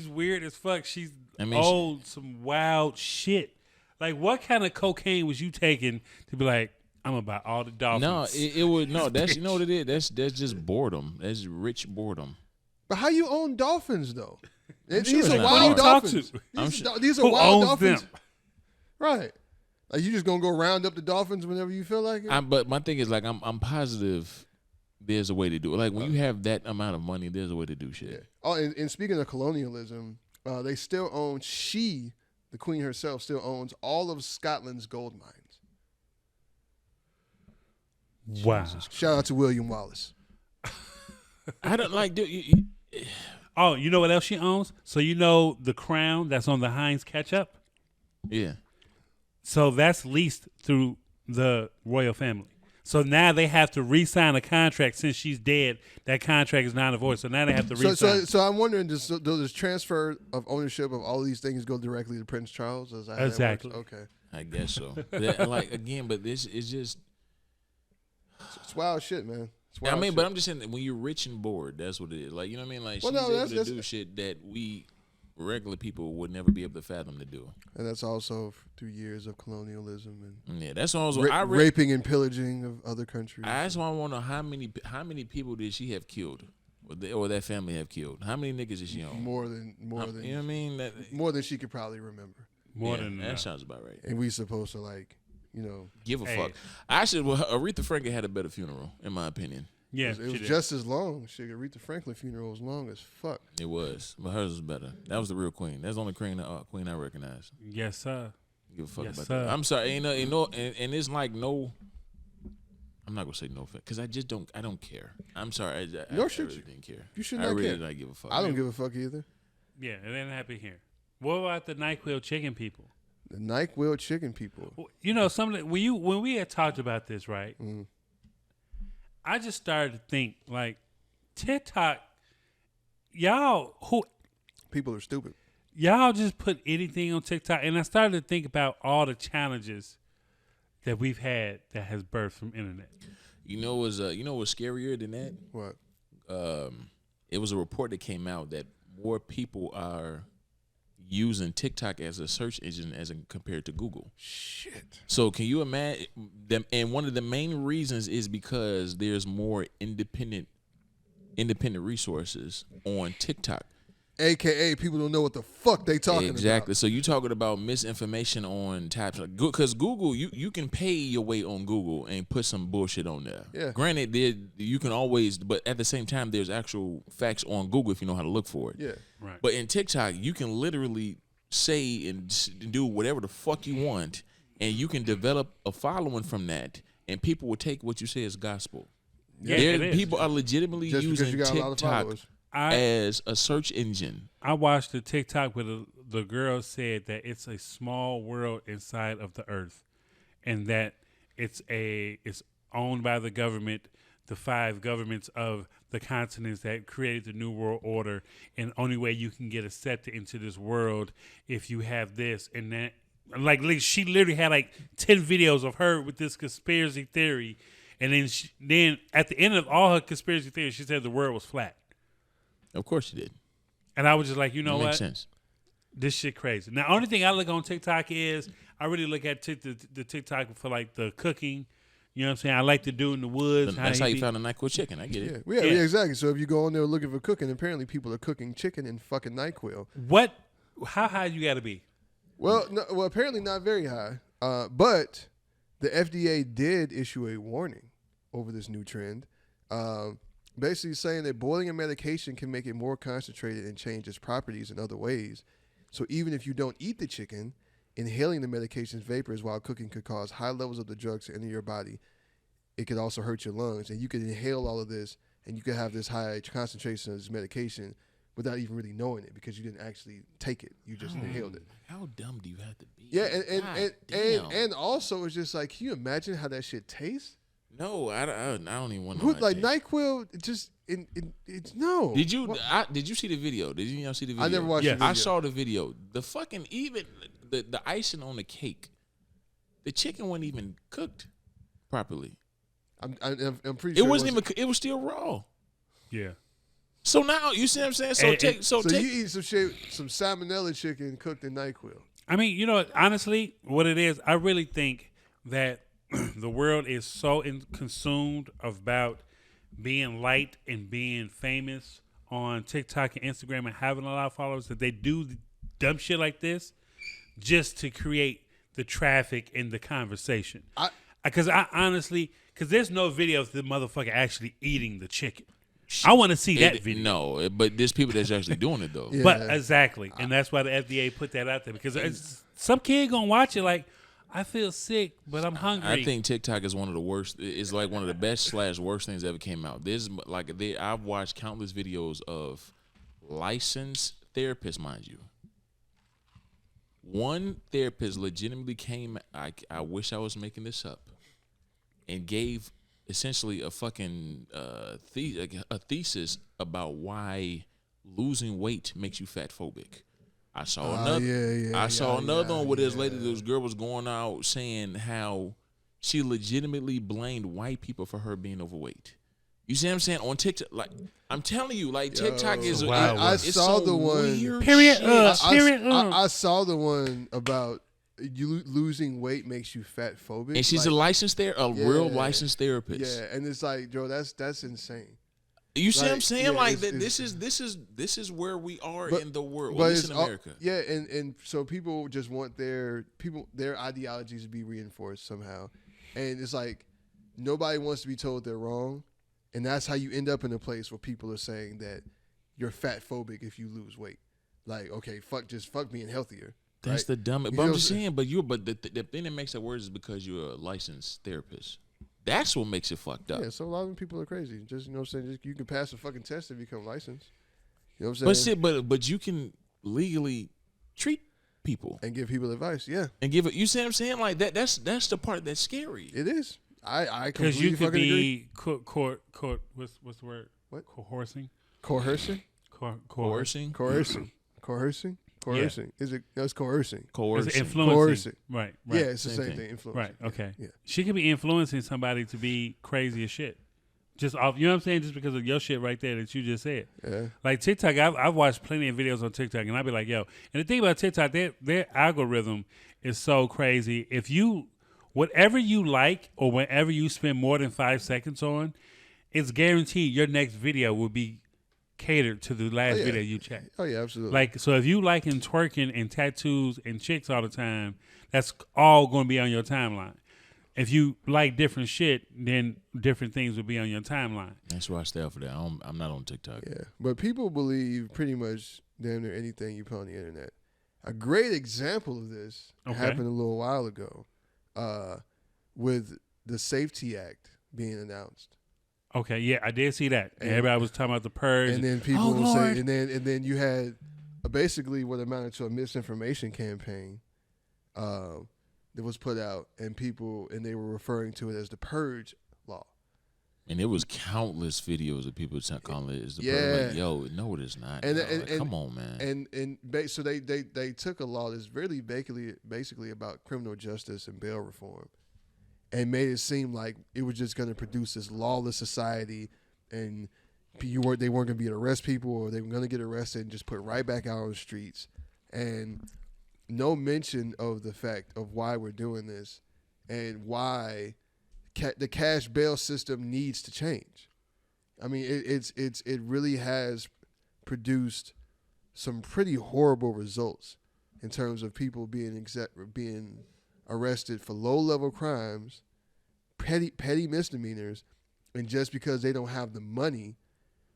weird as fuck. She's owned some wild shit. Like, what kind of cocaine was you taking to be like, I'm about all the dolphins? No, it would no. That's you know what it is. That's just boredom. That's rich boredom. But how you own dolphins though? sure These it's are not wild hard. dolphins. sure. These are Who wild owns dolphins. them? Right. Like you just gonna go round up the dolphins whenever you feel like it? But my thing is like I'm positive there's a way to do it. Like when you have that amount of money, there's a way to do shit. Yeah. Oh, and speaking of colonialism, they still own the Queen herself still owns all of Scotland's gold mines. Wow. Shout out to William Wallace. I don't like Oh, you know what else she owns? So you know the crown that's on the Heinz ketchup? Yeah. So that's leased through the royal family. So now they have to re-sign a contract since she's dead. That contract is not in void. So now they have to re-sign. So I'm wondering, does this transfer of ownership of all these things go directly to Prince Charles? Is that how that Exactly. works? Okay. I guess so. Like again, but this is just. It's wild shit, man. I mean, but I'm just saying that when you're rich and bored, that's what it is. Like, you know what I mean? Like, she's able to do shit that we regular people would never be able to fathom to do. And that's also through years of colonialism and yeah, that's also raping and pillaging of other countries. I just want to know how many people did she have killed, or that family have killed? How many niggas is she on? More than you know what I mean? More than she could probably remember. More than that sounds about right. And we supposed to like, you know, give a fuck. Aretha Franklin had a better funeral, in my opinion. Yeah, it was just as long. Aretha Franklin funeral was long as fuck. It was, but hers was better. That was the real queen. That's the only queen I recognize. Yes, sir. Give a fuck about sir. that. I'm sorry, and it's like no. I'm not gonna say no, because I just don't. I don't care. I'm sorry. I really didn't care. You should not care. I really care. did not give a fuck. I don't give a fuck either. Yeah, it ain't happy here. What about the NyQuil chicken people? The NyQuil chicken people. You know, when we had talked about this, right? Mm. I just started to think like TikTok, y'all People are stupid. y'all just put anything on TikTok, and I started to think about all the challenges that we've had that has birthed from internet. You know what's scarier than that? What? It was a report that came out that more people are using TikTok as a search engine compared to Google. Shit. So can you imagine them? And one of the main reasons is because there's more independent resources on TikTok. AKA people don't know what the fuck they talking about. Exactly. So you talking about misinformation on types of, because Google, you can pay your way on Google and put some bullshit on there. Yeah. Granted, you can always, but at the same time, there's actual facts on Google if you know how to look for it. Yeah. Right. But in TikTok, you can literally say and do whatever the fuck you want, and you can develop a following from that, and people will take what you say as gospel. Yeah, it is. People are legitimately Just because using you got a lot of TikTok followers. as a search engine. I watched the TikTok where the girl said that it's a small world inside of the earth, and that it's owned by the government, the 5 governments of the continents that created the New World Order, and only way you can get accepted into this world if you have this and that. Like she literally had like 10 videos of her with this conspiracy theory, and then at the end of all her conspiracy theories, she said the world was flat. Of course you did. And I was just like, you know what? Makes sense. This shit crazy. Now, only thing I look on TikTok is I really look at the TikTok for like the cooking. You know what I'm saying? I like to do in the woods. That's how you found a NyQuil chicken. I get it. Yeah, exactly. So if you go on there looking for cooking, apparently people are cooking chicken in fucking NyQuil. What? How high you got to be? Well, apparently not very high. But the FDA did issue a warning over this new trend. Basically saying that boiling a medication can make it more concentrated and change its properties in other ways. So even if you don't eat the chicken, inhaling the medication's vapors while cooking could cause high levels of the drugs to enter your body. It could also hurt your lungs. And you could inhale all of this, and you could have this high concentration of this medication without even really knowing it because you didn't actually take it. You just inhaled it. How dumb do you have to be? Yeah, and also it's just like, can you imagine how that shit tastes? No, I don't even want to. Who, like NyQuil, it's no. Did you see the video? Did you see the video? I never watched the video. I saw the video. The fucking even the icing on the cake, the chicken wasn't even cooked properly. I'm pretty sure it wasn't even. It was still raw. Yeah. So now you see what I'm saying. So you eat some salmonella chicken cooked in NyQuil. I mean, you know, honestly, what it is, I really think that the world is so consumed about being liked and being famous on TikTok and Instagram and having a lot of followers that they do dumb shit like this just to create the traffic and the conversation. Because there's no video of the motherfucker actually eating the chicken. I want to see that video. No, but there's people that's actually doing it though. Yeah. But exactly, and that's why the FDA put that out there because some kid gonna watch it like, I feel sick, but I'm hungry. I think TikTok is one of the worst. It's like one of the best / worst things that ever came out. I've watched countless videos of licensed therapists, mind you. One therapist legitimately came. I wish I was making this up, and gave essentially a fucking a thesis about why losing weight makes you fat phobic. I saw another one where this girl was going out saying how she legitimately blamed white people for her being overweight. You see what I'm saying? On TikTok, like I'm telling you, like TikTok is. Wow. I saw the one. I saw the one about you losing weight makes you fat phobic, and she's a real licensed therapist. Yeah, and it's like, Joe, that's insane. You see what I'm saying? Yeah, like this is where we are in the world, but at least in America. And so people just want their ideologies to be reinforced somehow, and it's like nobody wants to be told they're wrong, and that's how you end up in a place where people are saying that you're fat phobic if you lose weight. Like, okay, fuck being healthier. That's right? the dumbest. But I'm just saying. But the thing that makes it worse is because you're a licensed therapist. That's what makes it fucked up. Yeah, so a lot of people are crazy. Just, you know what I'm saying? You can pass a fucking test and become licensed. You know what I'm saying? But you can legally treat people and give people advice. Yeah, and give it. You see what I'm saying? Like that. That's the part that's scary. it is. I Because completely you could fucking agree. be court. What's the word? What? Coercing. Coercing. Coercing. Coercing. Is it? That's coercing. It's Coercing. influencing. Coercing. Right. Yeah, it's the Same same thing. thing. Influence. Right. Okay. Yeah. She could be influencing somebody to be crazy as shit. Just off, you know what I'm saying? Just because of your shit right there that you just said. Yeah. Like TikTok, I've watched plenty of videos on TikTok, and I'll be like, yo. And the thing about TikTok, their algorithm is so crazy. If you, whatever you like or whenever you spend more than 5 seconds on, it's guaranteed your next video will be catered to the last video you checked. Oh yeah, absolutely. Like, so if you liking twerking and tattoos and chicks all the time, that's all going to be on your timeline. If you like different shit, then different things will be on your timeline. That's why I stay off of that. I'm not on TikTok. Yeah, but people believe pretty much damn near anything you put on the internet. A great example of this happened a little while ago, with the Safety Act being announced. Okay, yeah, I did see that. And everybody was talking about the purge. And then people would say, and then you had basically what amounted to a misinformation campaign that was put out, and they were referring to it as the purge law. And there was countless videos of people calling it as the Yeah. like, yo, no, it is not. And come on, man. So they took a law that's really basically about criminal justice and bail reform, and made it seem like it was just going to produce this lawless society, and they weren't going to be able to arrest people, or they were going to get arrested and just put right back out on the streets, and no mention of the fact of why we're doing this and why the cash bail system needs to change. I mean, it really has produced some pretty horrible results in terms of people being arrested for low-level crimes, petty misdemeanors, and just because they don't have the money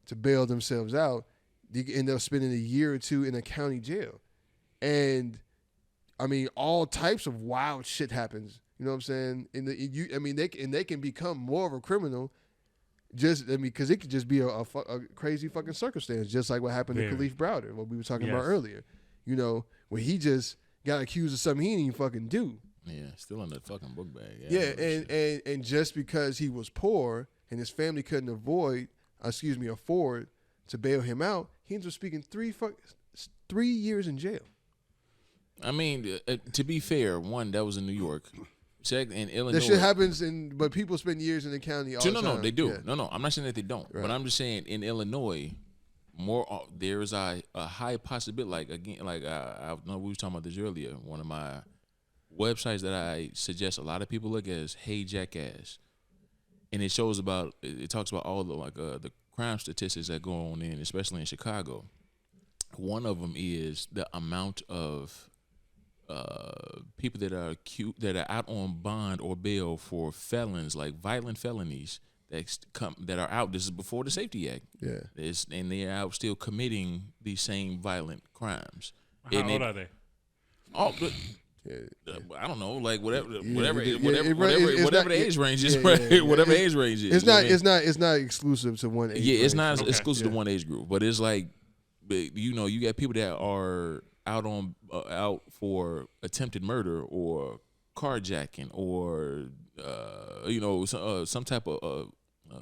to bail themselves out, they end up spending a year or two in a county jail. And I mean, all types of wild shit happens. You know what I'm saying? They can become more of a criminal because it could just be a crazy fucking circumstance, just like what happened to Khalif Browder, what we were talking about earlier. You know, where he just got accused of something he didn't even fucking do. Yeah, still in the fucking book bag. Yeah, and just because he was poor and his family couldn't afford to bail him out, he ends up speaking 3 years in jail. I mean, to be fair, one, that was in New York. Check in Illinois. That shit happens, but people spend years in the county all the time. No, they do. Yeah. No, I'm not saying that they don't. Right. But I'm just saying in Illinois, there is a high possibility. I know we were talking about this earlier. One of my websites that I suggest a lot of people look at is Hey Jackass, and it talks about all the crime statistics that go on especially in Chicago. One of them is the amount of people that are out on bond or bail for felons, like violent felonies that are out. This is before the Safety Act. Yeah, and they are out still committing these same violent crimes. How old are they? Oh, but I don't know, like whatever the age range is, whatever age range is. It's not exclusive to one age. Yeah, it's range. not exclusive to one age group, but it's like, you got people that are out for attempted murder or carjacking or some type of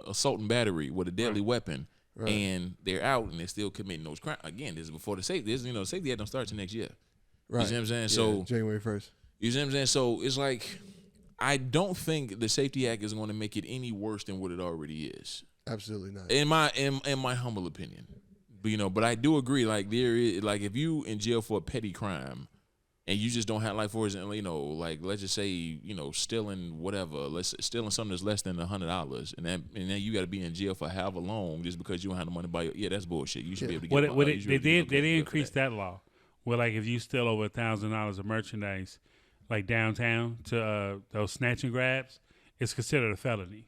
assault and battery with a deadly weapon, and they're out and they're still committing those crimes. Again, this is before the safety. Safety Act don't start till next year. Right. You see what I'm saying? Yeah, So January 1st. You see what I'm saying? So it's like, I don't think the Safety Act is going to make it any worse than what it already is. Absolutely not. In my humble opinion. But I do agree, like, there is, like, if you in jail for a petty crime and you just don't have, like, for example, like, let's just say, stealing stealing something that's less than $100, and then you got to be in jail for however long just because you don't have the money to buy it. Yeah, that's bullshit. You should be able to get they did increase that law. Well, like, if you steal over $1,000 of merchandise, like downtown to those snatch and grabs, it's considered a felony.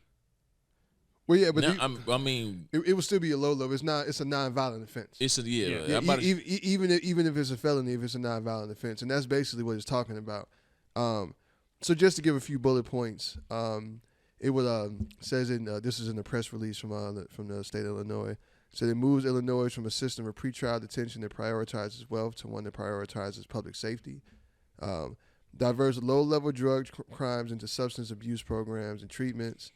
Well, yeah, but it would still be a low level. It's a non-violent offense. Even if it's a felony, if it's a non-violent offense, and that's basically what it's talking about. So just to give a few bullet points, it would says this is in the press release from the state of Illinois. So it moves Illinois from a system of pretrial detention that prioritizes wealth to one that prioritizes public safety. Diverse low-level drug crimes into substance abuse programs and treatments.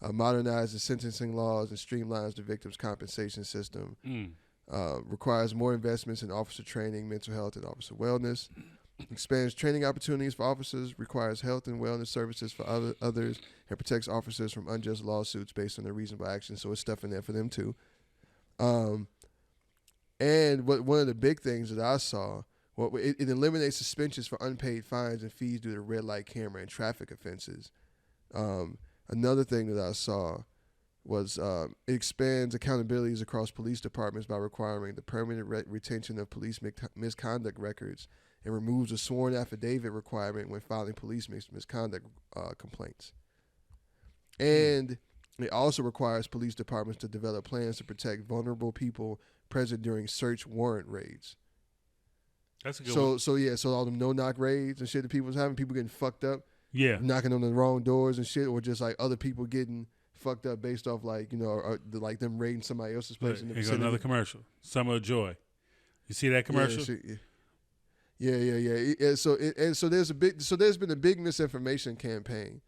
Modernizes the sentencing laws and streamlines the victim's compensation system. Requires more investments in officer training, mental health, and officer wellness. Expands training opportunities for officers, requires health and wellness services for others, and protects officers from unjust lawsuits based on their reasonable actions. So it's stuff in there for them too. And one of the big things that I saw, it eliminates suspensions for unpaid fines and fees due to red light camera and traffic offenses. Another thing that I saw was it expands accountabilities across police departments by requiring the permanent retention of police misconduct records and removes a sworn affidavit requirement when filing police misconduct complaints. And it also requires police departments to develop plans to protect vulnerable people present during search warrant raids. That's a good one. So all them no-knock raids and shit that people was having, people getting fucked up, knocking on the wrong doors and shit, or just like other people getting fucked up based off like, or like them raiding somebody else's place. Here goes another commercial. Summer of Joy. You see that commercial? Yeah. So there's been a big misinformation campaign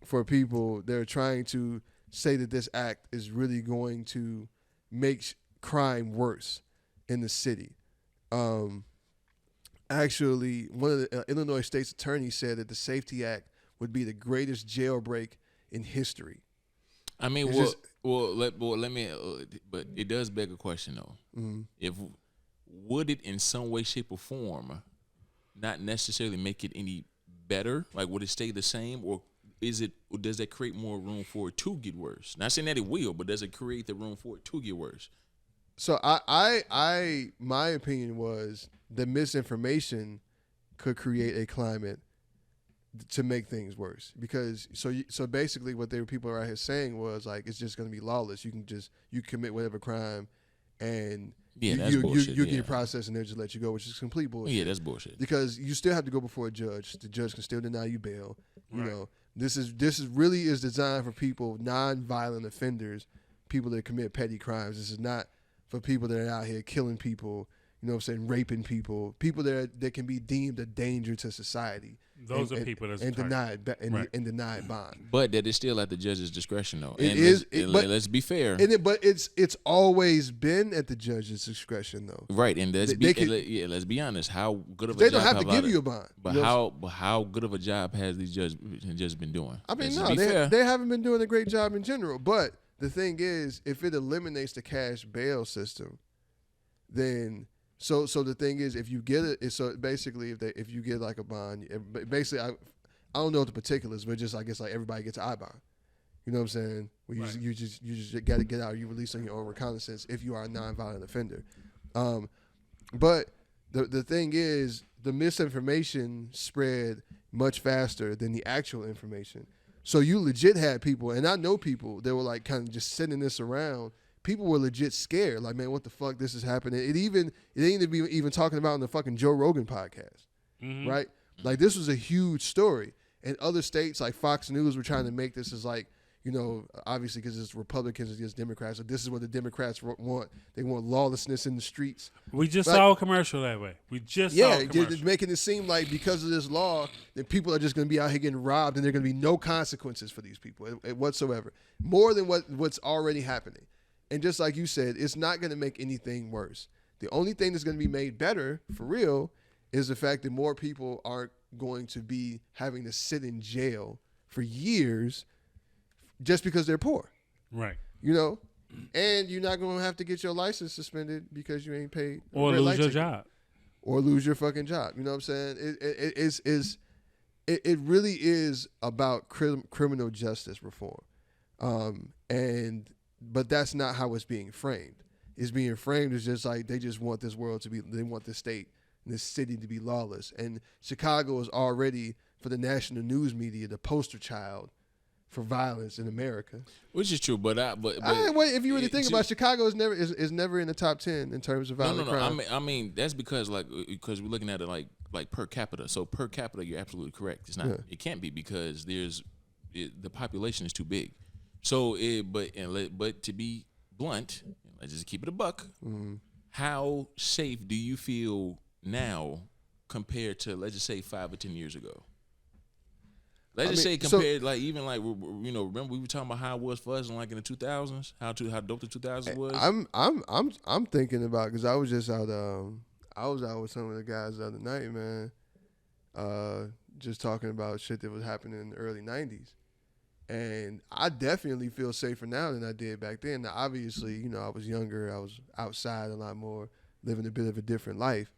for people that are trying to say that this act is really going to make crime worse in the city. Actually, one of the Illinois state's attorneys said that the Safety Act would be the greatest jailbreak in history. I mean, it's let me. But it does beg a question though. If would it in some way, shape, or form not necessarily make it any better? Like, would it stay the same, or does that create more room for it to get worse? Not saying that it will, but does it create the room for it to get worse? So my opinion was the misinformation could create a climate to make things worse, because so basically what people are out here saying was like it's just going to be lawless. You commit whatever crime, and that's bullshit. You get processed and they'll just let you go, which is complete bullshit. Yeah, that's bullshit. Because you still have to go before a judge. The judge can still deny you bail. You know, this is really designed for people, non-violent offenders, people that commit petty crimes. This is not for people that are out here killing people, you know what I'm saying, raping people that can be deemed a danger to society. Those are people that's denied bond. But that is still at the judge's discretion, though. Let's be fair. But it's always been at the judge's discretion, though. Right, and let's be honest. How good of a they job don't have to give you a bond. But how good of a job has these judges been doing? I mean, they haven't been doing a great job in general. But the thing is, if it eliminates the cash bail system, then. So the thing is, if you get it, so basically, if you get like a bond, basically, I don't know the particulars, but just I guess like everybody gets an I bond. You know what I'm saying? Where you just got to get out. You release on your own recognizance if you are a nonviolent offender. But the thing is, the misinformation spread much faster than the actual information. So you legit had people, and I know people that were like kind of just sending this around. People were legit scared, like, man, what the fuck, this is happening. It ain't even talking about on the fucking Joe Rogan podcast, right? Like, this was a huge story. And other states, like Fox News, were trying to make this as like, you know, obviously because it's Republicans against Democrats. So this is what the Democrats want. They want lawlessness in the streets. We just saw a commercial that way. Saw a commercial. Making it seem like because of this law, that people are just going to be out here getting robbed and there are going to be no consequences for these people whatsoever. More than what's already happening. And just like you said, it's not going to make anything worse. The only thing that's going to be made better, for real, is the fact that more people aren't going to be having to sit in jail for years just because they're poor. Right. You know? And you're not going to have to get your license suspended because you ain't paid. Or lose your job. Or lose your fucking job. You know what I'm saying? It really is about criminal justice reform. But that's not how it's being framed. It's being framed as just like they just want this world to be, they want this state and this city to be lawless. And Chicago is already, for the national news media, the poster child for violence in America. Which is true, but if you really think about it, Chicago is never in the top 10 in terms of violent crime. I mean that's because we're looking at it like per capita. So per capita, you're absolutely correct. It's not. Yeah. It can't be because the population is too big. So, but to be blunt, let's just keep it a buck. How safe do you feel now compared to, let's just say, 5 or 10 years ago? Let's just say compared, remember we were talking about how it was for us in the 2000s, how dope the 2000s was. I'm thinking about, because I was just out. I was out with some of the guys the other night, man. Just talking about shit that was happening in the early 90s. And I definitely feel safer now than I did back then. Now, obviously, I was younger. I was outside a lot more, living a bit of a different life.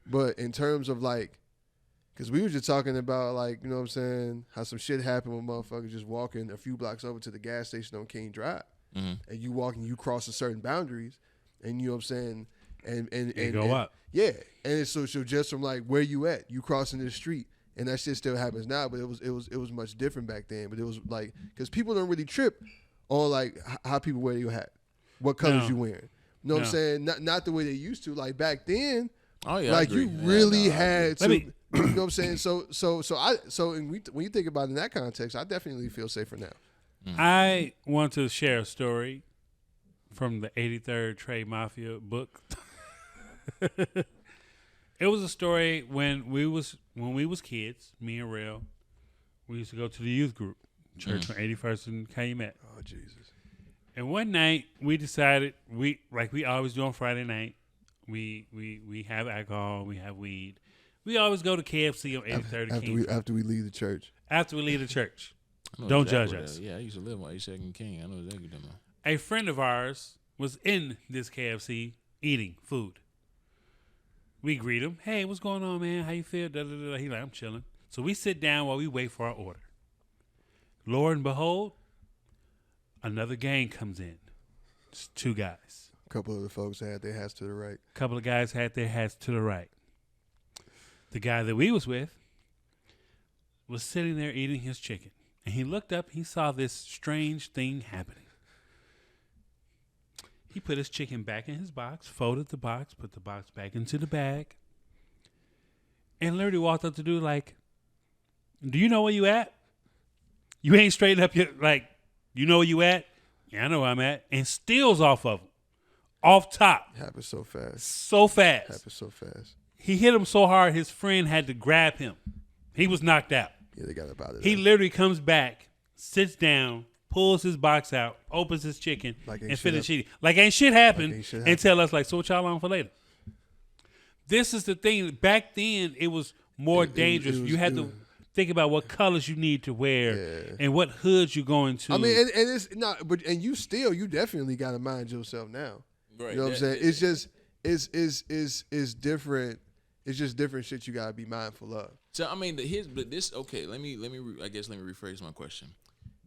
But in terms of because we were just talking about you know what I'm saying, how some shit happened when motherfuckers just walking a few blocks over to the gas station on King Drive. And you cross certain boundaries, and you know what I'm saying, and go up. Yeah. And so just from where you at, you crossing the street. And that shit still happens now, but it was much different back then. But it was because people don't really trip on how people wear your hat, what colors you wearing. You know what I'm saying? Not the way they used to. Back then, you really had to. You know what I'm saying? So when you think about it in that context, I definitely feel safer now. I want to share a story from the 83rd Trade Mafia book. It was a story when we was kids, me and Rell. We used to go to the youth group, church on 81st and Calumet. Oh, Jesus. And one night we decided we always do on Friday night, we have alcohol, we have weed. We always go to KFC on 83rd and King. After we leave the church. After we leave the church. Don't judge us. Yeah, I used to live on 82nd King. I know exactly what you're talking about. A friend of ours was in this KFC eating food. We greet him. Hey, what's going on, man? How you feel? Da, da, da. He's like, I'm chilling. So we sit down while we wait for our order. Lo and behold, another gang comes in. It's 2 guys. A couple of the folks had their hats to the right. A couple of guys had their hats to the right. The guy that we was with was sitting there eating his chicken. And he looked up. He saw this strange thing happening. He put his chicken back in his box, folded the box, put the box back into the bag, and literally walked up to dude do you know where you at? You ain't straightened up your, you know where you at? Yeah, I know where I'm at. And steals off of him. Off top. Happens so fast. So fast. Happens so fast. He hit him so hard, his friend had to grab him. He was knocked out. Yeah, they got up out of He literally comes back, sits down, pulls his box out, opens his chicken, and finishes eating. Ain't shit happened, and tell us, so what y'all on for later? This is the thing. Back then, it was more dangerous. You had to think about what colors you need to wear and what hoods you're going to. I mean, and it's not, but you definitely got to mind yourself now. Right. You know what I'm saying? It's just, it's different. It's just different shit you got to be mindful of. So, I mean, okay, let me rephrase my question.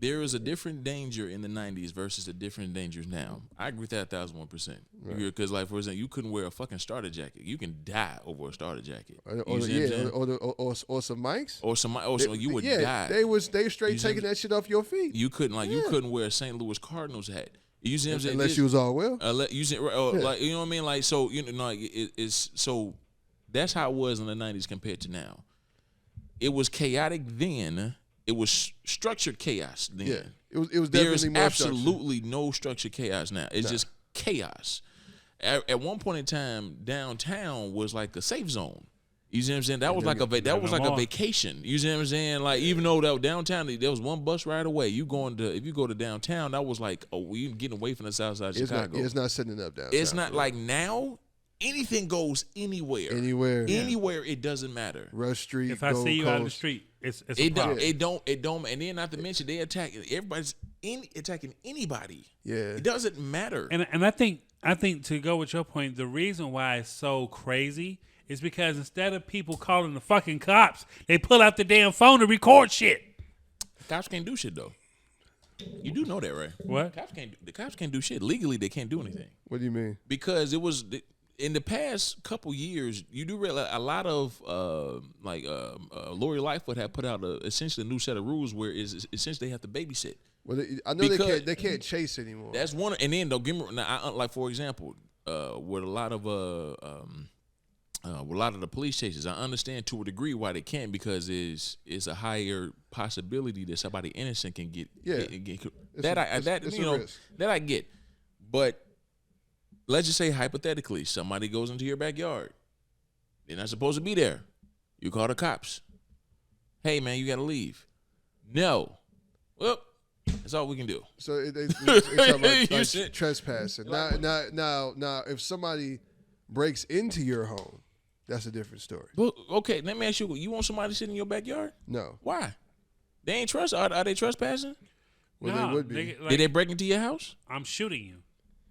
There is a different danger in the 90s versus the different dangers now. I agree with that 1,001%. Because, for example, you couldn't wear a fucking starter jacket. You can die over a starter jacket. Or some mics. Or you would die. They straight taking that shit off your feet. You couldn't you couldn't wear a St. Louis Cardinals hat. You see what I'm saying? Unless you was all well. You know what I mean? So so that's how it was in the 90s compared to now. It was chaotic then. It was structured chaos then. Yeah, it was definitely There's more absolutely no structured chaos now. It's just chaos. At one point in time, downtown was like a safe zone. You see what I'm saying? That was like a vacation. You see what I'm saying? Even though that downtown, there was one bus ride away. If you go to downtown, that was you getting away from the south side of Chicago. It's not setting up downtown. It's not like now. Anything goes anywhere. Anywhere, it doesn't matter. Rush Street. If I see you out of the street, it's a problem. It don't, and then not to mention they attack everybody's attacking anybody. Yeah, it doesn't matter. And I think to go with your point, the reason why it's so crazy is because instead of people calling the fucking cops, they pull out the damn phone to record shit. Cops can't do shit though. You do know that, right? What? The cops can't do shit legally. They can't do anything. What do you mean? Because it was. In the past couple years, you do realize a lot of Lori Lightfoot had put out essentially a new set of rules where essentially they have to babysit. Well, I know they can't chase anymore. That's one. And then don't give me now. For example, with a lot of the police chases, I understand to a degree why they can't because it's a higher possibility that somebody innocent can get. Yeah, that I get. But let's just say hypothetically, somebody goes into your backyard. They're not supposed to be there. You call the cops. Hey, man, you got to leave. No. Well, that's all we can do. So it's talking about like trespassing. Now, if somebody breaks into your home, that's a different story. Well, okay, let me ask you. You want somebody sitting in your backyard? No. Why? They ain't trust. Are they trespassing? Well, Nah, they would be. Did they break into your house? I'm shooting you.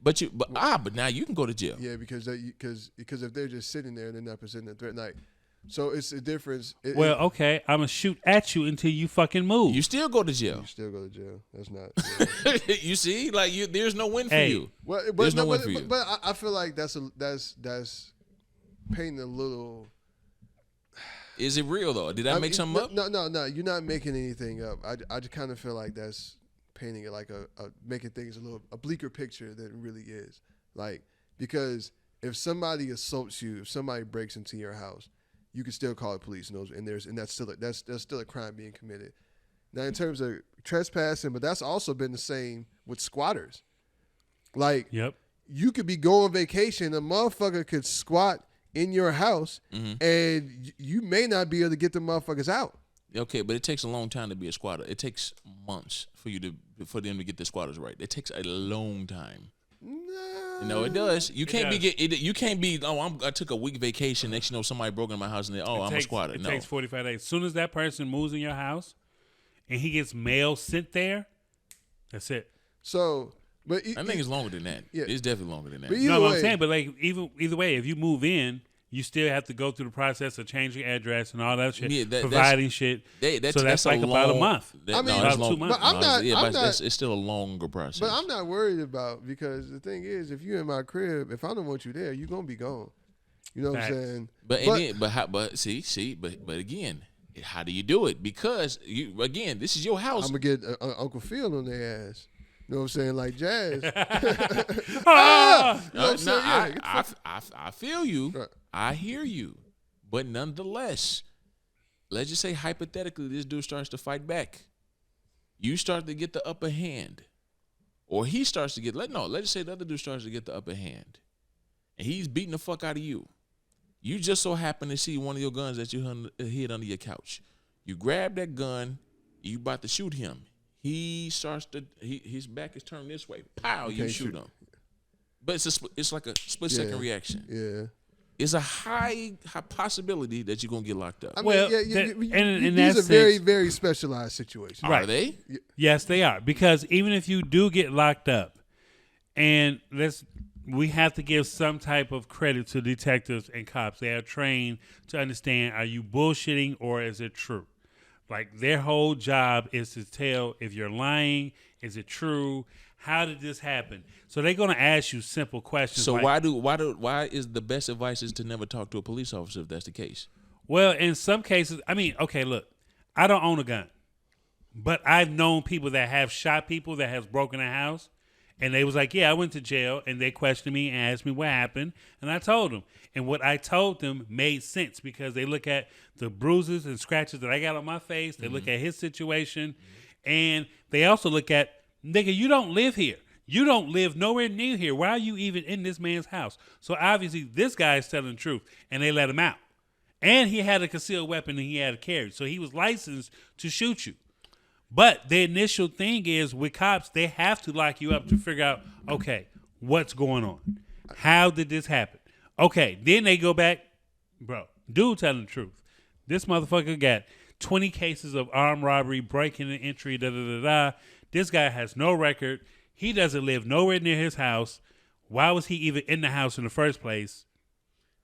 But now you can go to jail. Yeah, because if they're just sitting there and they're not presenting a threat, like, so it's a difference. Okay, I'm gonna shoot at you until you fucking move. You still go to jail. You still go to jail. That's not. Yeah. You see, like there's no win for you. Well, There's no win for you. But I feel like that's painting a little. Is it real though? Did I make something up? No. You're not making anything up. I just kind of feel like that's painting it like making things a bleaker picture than it really is. Like, because if somebody assaults you, if somebody breaks into your house, you can still call the police, and that's still a crime being committed. Now, in terms of trespassing, but that's also been the same with squatters. Like, Yep. You could be going on vacation, a motherfucker could squat in your house, and you may not be able to get the motherfuckers out. Okay, but it takes a long time to be a squatter. It takes months for them to get the squatters right. It takes a long time. No, it does. You can't be. Oh, I took a week vacation. Next, somebody broke into my house and I'm a squatter. It takes 45 days. As soon as that person moves in your house, and he gets mail sent there, that's it. So, but I think it's longer than that. Yeah. It's definitely longer than that. But No, I'm saying, but like either way, if you move in, you still have to go through the process of changing address and all that shit, providing shit. So that's like about a month. About 2 months. But I'm not. It's still a longer process. But I'm not worried about, because the thing is, if you're in my crib, if I don't want you there, you're gonna be gone. You know what I'm saying? But again, how do you do it? Because this is your house. I'm gonna get Uncle Phil on their ass. You know what I'm saying? Like Jazz. I feel you. Right. I hear you. But nonetheless, let's just say hypothetically this dude starts to fight back. You start to get the upper hand. Or he starts to let's just say the other dude starts to get the upper hand. And he's beating the fuck out of you. You just so happen to see one of your guns that you hid under your couch. You grab that gun, you about to shoot him. He starts to his back is turned this way. Pow! You shoot him. But it's like a split second reaction. Yeah. It's a high possibility that you're gonna get locked up. I mean, these are very, very specialized situations. Right. Are they? Yes, they are. Because even if you do get locked up, and we have to give some type of credit to detectives and cops. They are trained to understand: are you bullshitting or is it true? Like, their whole job is to tell if you're lying, is it true? How did this happen? So they're going to ask you simple questions. So why is the best advice is to never talk to a police officer if that's the case? Well, in some cases, I mean, okay, look, I don't own a gun, but I've known people that have shot people that has broken a house, and they was like, yeah, I went to jail, and they questioned me and asked me what happened, and I told them. And what I told them made sense because they look at the bruises and scratches that I got on my face. They look at his situation, and they also look at, nigga, you don't live here. You don't live nowhere near here. Why are you even in this man's house? So obviously this guy is telling the truth, and they let him out. And he had a concealed weapon and he had a carry. So he was licensed to shoot you. But the initial thing is with cops, they have to lock you up to figure out, okay, what's going on? How did this happen? Okay, then they go back, bro, dude telling the truth. This motherfucker got 20 cases of armed robbery, breaking and entry, da-da-da-da. This guy has no record. He doesn't live nowhere near his house. Why was he even in the house in the first place?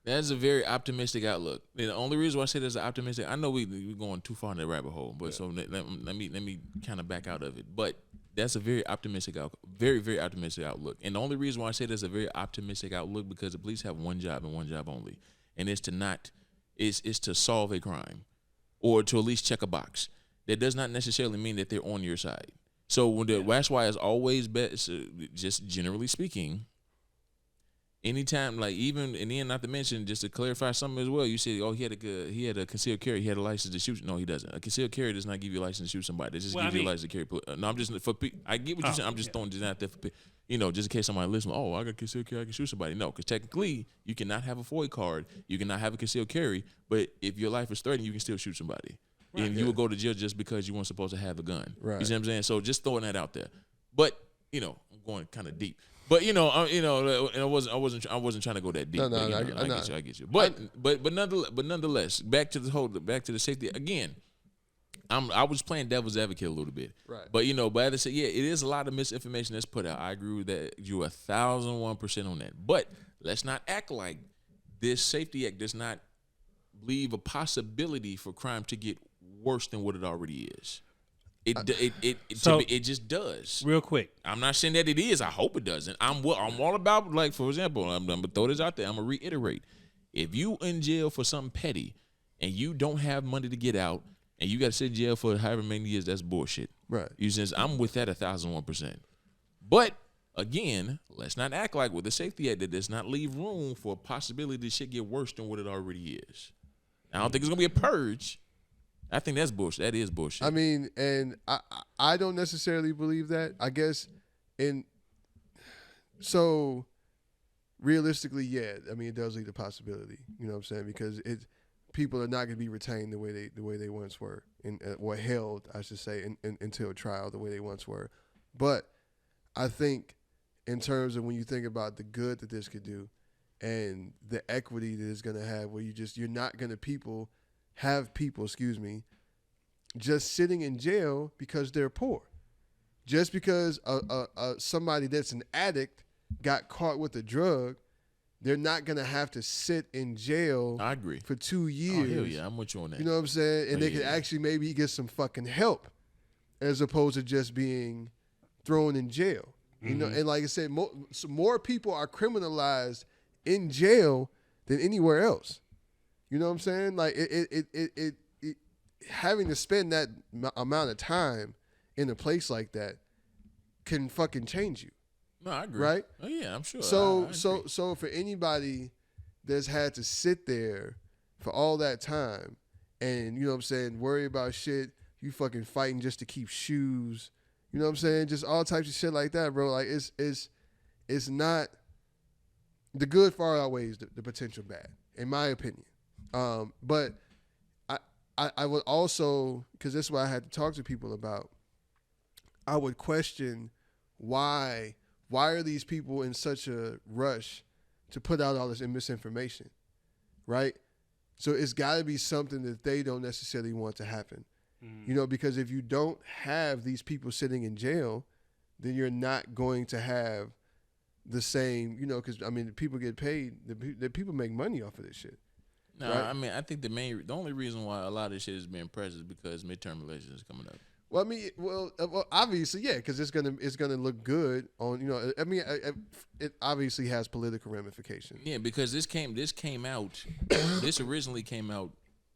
That's a very optimistic outlook. And the only reason why I say that's optimistic, I know we're going too far in the rabbit hole, but so let me kind of back out of it. But that's a very optimistic outlook, very, very optimistic outlook. And the only reason why I say that's a very optimistic outlook because the police have one job and one job only, and it's to solve a crime, or to at least check a box. That does not necessarily mean that they're on your side. So that's why it's always best, just generally speaking, anytime, like even, and then not to mention, just to clarify something as well, you said, oh, he had a concealed carry, he had a license to shoot. No, he doesn't. A concealed carry does not give you a license to shoot somebody. It just gives you a license to carry. No, I'm just I get what you're saying. I'm just throwing this out there for, just in case somebody listens. Oh, I got concealed carry, I can shoot somebody. No, because technically you cannot have a FOIA card, you cannot have a concealed carry, but if your life is threatened, you can still shoot somebody. Right, and you will go to jail just because you weren't supposed to have a gun. Right. You see what I'm saying? So just throwing that out there. But I'm going kind of deep. But and I wasn't trying to go that deep. No, I get you. But nonetheless, back to the safety again. I was playing devil's advocate a little bit. Right. But but I said, yeah, it is a lot of misinformation that's put out. I agree with that. You're 1,001% on that. But let's not act like this Safety Act does not leave a possibility for crime to get worse than what it already is. It just does. Real quick, I'm not saying that it is. I hope it doesn't. I'm all about, like, for example, I'm gonna throw this out there. I'm gonna reiterate: if you in jail for something petty and you don't have money to get out and you got to sit in jail for however many years, that's bullshit. Right. I'm with that 1,001%. But again, let's not act like with the Safety Act that does not leave room for a possibility that shit get worse than what it already is. I don't think it's gonna be a purge. I think that's bullshit. That is bullshit. I mean, and I don't necessarily believe that. I guess so realistically, yeah. I mean, it does lead to possibility. You know what I'm saying? Because people are not going to be retained the way they once were, or held, I should say, until trial the way they once were. But I think in terms of when you think about the good that this could do and the equity that it's going to have, where you're not going to have people just sitting in jail because they're poor. Just because somebody that's an addict got caught with a drug, they're not going to have to sit in jail. I agree. For 2 years. Oh, hell yeah, I'm with you on that. You know what I'm saying? And they could actually maybe get some fucking help as opposed to just being thrown in jail. Mm-hmm. You know, and like I said, more people are criminalized in jail than anywhere else. You know what I'm saying? Like it having to spend that amount of time in a place like that can fucking change you. No, I agree. Right? Oh yeah, I'm sure. So for anybody that's had to sit there for all that time and, you know what I'm saying, worry about shit, you fucking fighting just to keep shoes, you know what I'm saying? Just all types of shit like that, bro. Like it's not, the good far outweighs the potential bad, in my opinion. But I would also, because this is what I had to talk to people about, I would question why are these people in such a rush to put out all this misinformation, right? So it's got to be something that they don't necessarily want to happen, because if you don't have these people sitting in jail, then you're not going to have the same, because, I mean, the people get paid, the people make money off of this shit. No, right? I mean, I think the only reason why a lot of this shit is being pressed is because midterm elections is coming up. Well, I mean, obviously, yeah, because it's gonna look good on, I mean, it obviously has political ramifications. Yeah, because this originally came out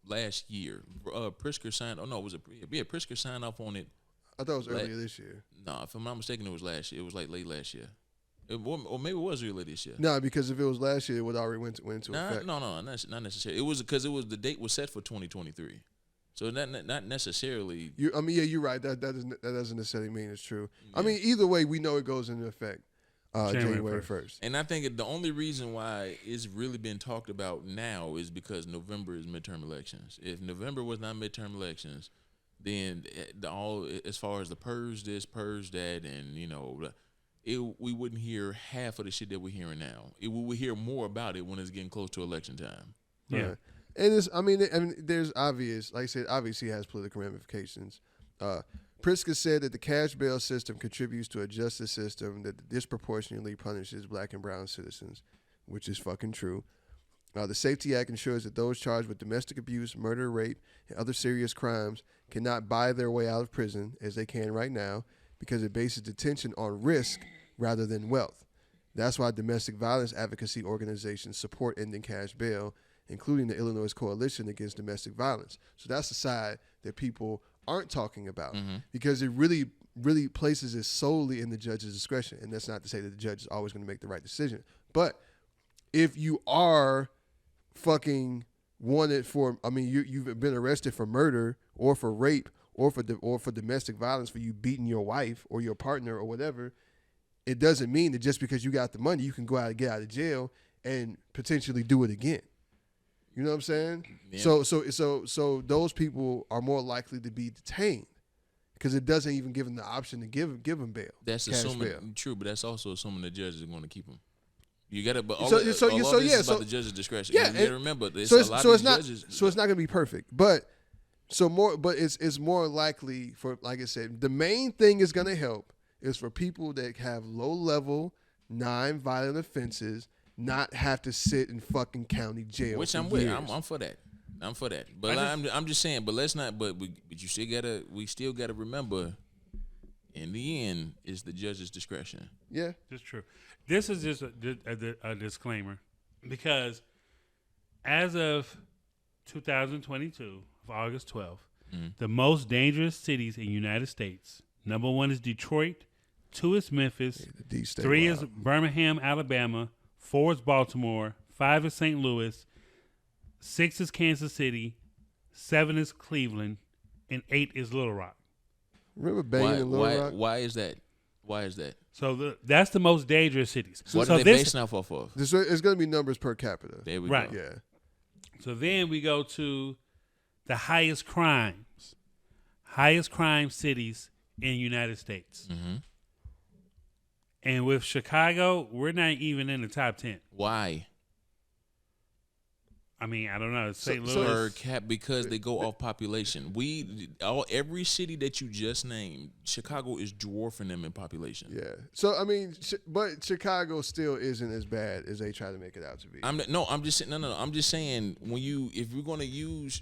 last year. Pritzker signed. Oh no, was it? Yeah, Pritzker signed off on it. I thought it was earlier this year. No, if I'm not mistaken, it was last year. It was like late last year. Or maybe it was earlier this year. No, because if it was last year, it would already went into effect. No, not necessarily. It was because the date was set for 2023. So not necessarily. You're right. That doesn't necessarily mean it's true. Yeah. I mean, either way, we know it goes into effect January 1st. And I think the only reason why it's really been talked about now is because November is midterm elections. If November was not midterm elections, then as far as the purge this, purge that, and we wouldn't hear half of the shit that we're hearing now. We would hear more about it when it's getting close to election time. Yeah. Right. And there's obvious, like I said, obviously it has political ramifications. Pritzker said that the cash bail system contributes to a justice system that disproportionately punishes black and brown citizens, which is fucking true. The Safety Act ensures that those charged with domestic abuse, murder, rape, and other serious crimes cannot buy their way out of prison, as they can right now, because it bases detention on risk rather than wealth. That's why domestic violence advocacy organizations support ending cash bail, including the Illinois Coalition Against Domestic Violence. So that's the side that people aren't talking about, because it really, really places it solely in the judge's discretion. And that's not to say that the judge is always going to make the right decision. But if you are fucking wanted for, I mean, you've been arrested for murder or for rape or for domestic violence, for you beating your wife or your partner or whatever, it doesn't mean that just because you got the money, you can go out and get out of jail and potentially do it again. You know what I'm saying? Yeah. So those people are more likely to be detained because it doesn't even give them the option to give them bail. That's assuming bail. True, but that's also assuming the judge is going to keep them. You got to, but all this is about the judge's discretion. Yeah, you got to remember, it's not going to be perfect, but it's more likely for, like I said, the main thing is going to help is for people that have low level non-violent offenses not have to sit in fucking county jail. Which I'm with. I'm for that. I'm for that. But I'm just saying. But let's not. But you still gotta. We still gotta remember. In the end, it's the judge's discretion. Yeah, that's true. This is just a disclaimer, because as of 2022, of August 12th, the most dangerous cities in the United States. Number 1 is Detroit. 2 is Memphis. 3 is Birmingham, Alabama. 4 is Baltimore. 5 is St. Louis. 6 is Kansas City. 7 is Cleveland. And 8 is Little Rock. Remember banging in Little Rock? Why is that? Why is that? So that's the most dangerous cities. What are they basing off of? It's going to be numbers per capita. There we go. Yeah. So then we go to the highest crime cities in the United States. Mm-hmm. And with Chicago, we're not even in the top 10. Why? I mean, I don't know. St. Louis. Because they go off population. Every city that you just named, Chicago is dwarfing them in population. Yeah. So I mean, but Chicago still isn't as bad as they try to make it out to be. I'm just saying if we're going to use,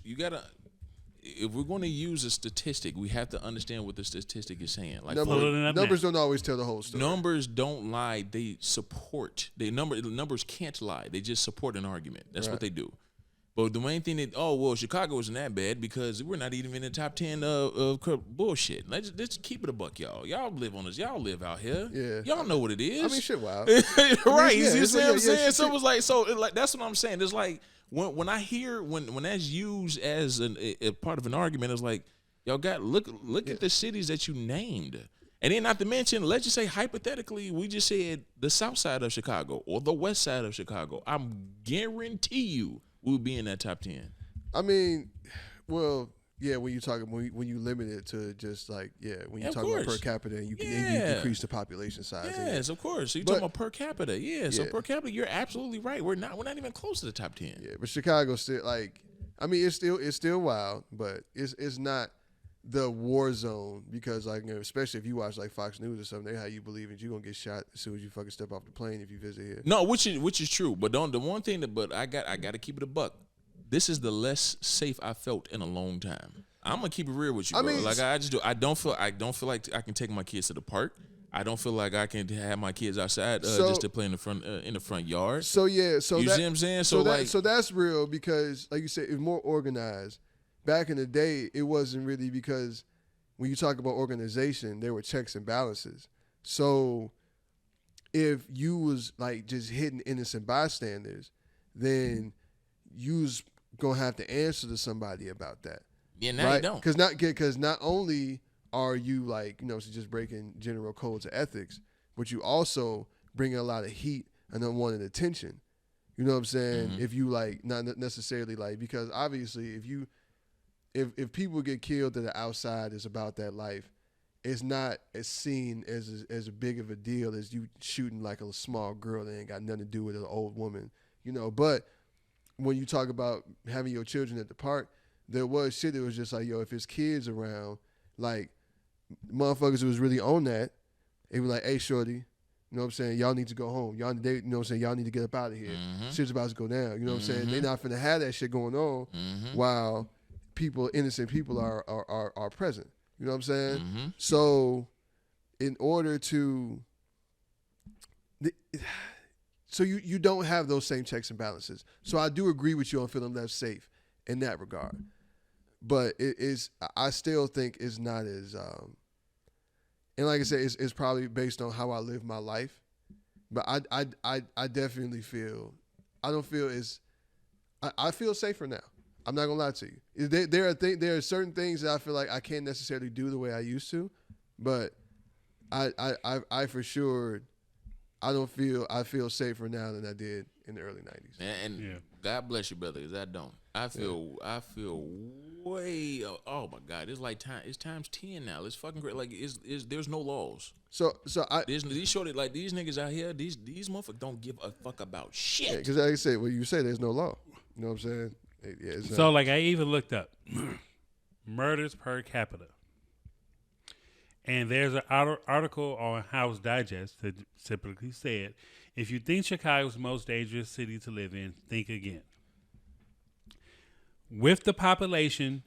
if we're going to use a statistic, we have to understand what the statistic is saying. Like numbers don't always tell the whole story. Numbers don't lie; they support. Numbers can't lie; they just support an argument. That's what they do. But the main thing Chicago isn't that bad because we're not even in the top 10 of bullshit. Let's keep it a buck, y'all. Y'all live on this. Y'all live out here. Yeah, y'all know what it is. I mean, shit, wow. Right? You see what I'm saying? So it was like that's what I'm saying. It's like when I hear when that's used as a part of an argument, it's like y'all got look at the cities that you named. And then not to mention, let's just say hypothetically, we just said the south side of Chicago or the west side of Chicago. I'm guarantee you we'll be in that top 10. I mean, well, yeah, when you limit it to just like, when you talk about per capita and you decrease the population size. Yes, of course. So you're talking about per capita. Yeah, so per capita, you're absolutely right. We're not even close to the top 10. Yeah, but Chicago still it's still wild, but it's not the war zone because especially if you watch like Fox News or something, they how you believe that you're gonna get shot as soon as you fucking step off the plane if you visit here. No, which is true. But the one thing I got to keep it a buck. This is the less safe I felt in a long time. I'm gonna keep it real with you, bro. Like I just do. I don't feel like I can take my kids to the park. I don't feel like I can have my kids outside just to play in the front yard. So you see what I'm saying? So that's real because, like you said, it's more organized. Back in the day, it wasn't really because when you talk about organization, there were checks and balances. So if you was like just hitting innocent bystanders, then you's gonna have to answer to somebody about that. Yeah, now you don't. Because not only are you just breaking general codes of ethics, but you also bring a lot of heat and unwanted attention. You know what I'm saying? Mm-hmm. If you not necessarily because obviously if people get killed that are outside is about that life, it's not as seen as big of a deal as you shooting like a small girl that ain't got nothing to do with an old woman. But when you talk about having your children at the park, there was shit that was just like, if his kids around, like motherfuckers who was really on that, they were like, hey, shorty, you know what I'm saying? Y'all need to go home. Y'all need to get up out of here. Mm-hmm. Shit's about to go down. You know what I'm saying? They not finna have that shit going on while innocent people are present. You know what I'm saying? Mm-hmm. So in order to... So you don't have those same checks and balances. So I do agree with you on feeling less safe in that regard. But I still think it's not as and like I said, it's probably based on how I live my life. But I definitely feel I don't feel as I feel safer now. I'm not gonna lie to you. There are certain things that I feel like I can't necessarily do the way I used to, but I for sure I feel safer now than I did in the early 90s. And God bless you, brother, because I don't. I feel way. Oh my God, it's like it's times 10 now. It's fucking great. Like there's no laws. So these niggas out here, these motherfuckers don't give a fuck about shit. Because like I said, when you say there's no law, you know what I'm saying? Yeah. So like I even looked up murders per capita, and there's an article on House Digest that typically said, if you think Chicago's the most dangerous city to live in, think again. With the population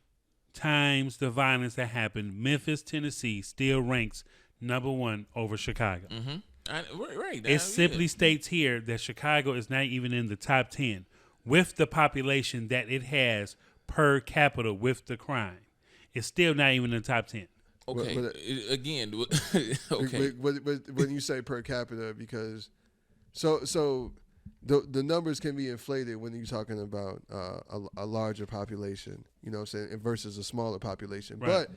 times the violence that happened, Memphis, Tennessee still ranks number 1 over Chicago. Mm-hmm. Right. It simply states here that Chicago is not even in the top 10 with the population that it has per capita with the crime. It's still not even in the top 10. Okay. Again, okay. But when you say per capita, because so the numbers can be inflated when you're talking about a larger population, you know what I'm saying, versus a smaller population. Right.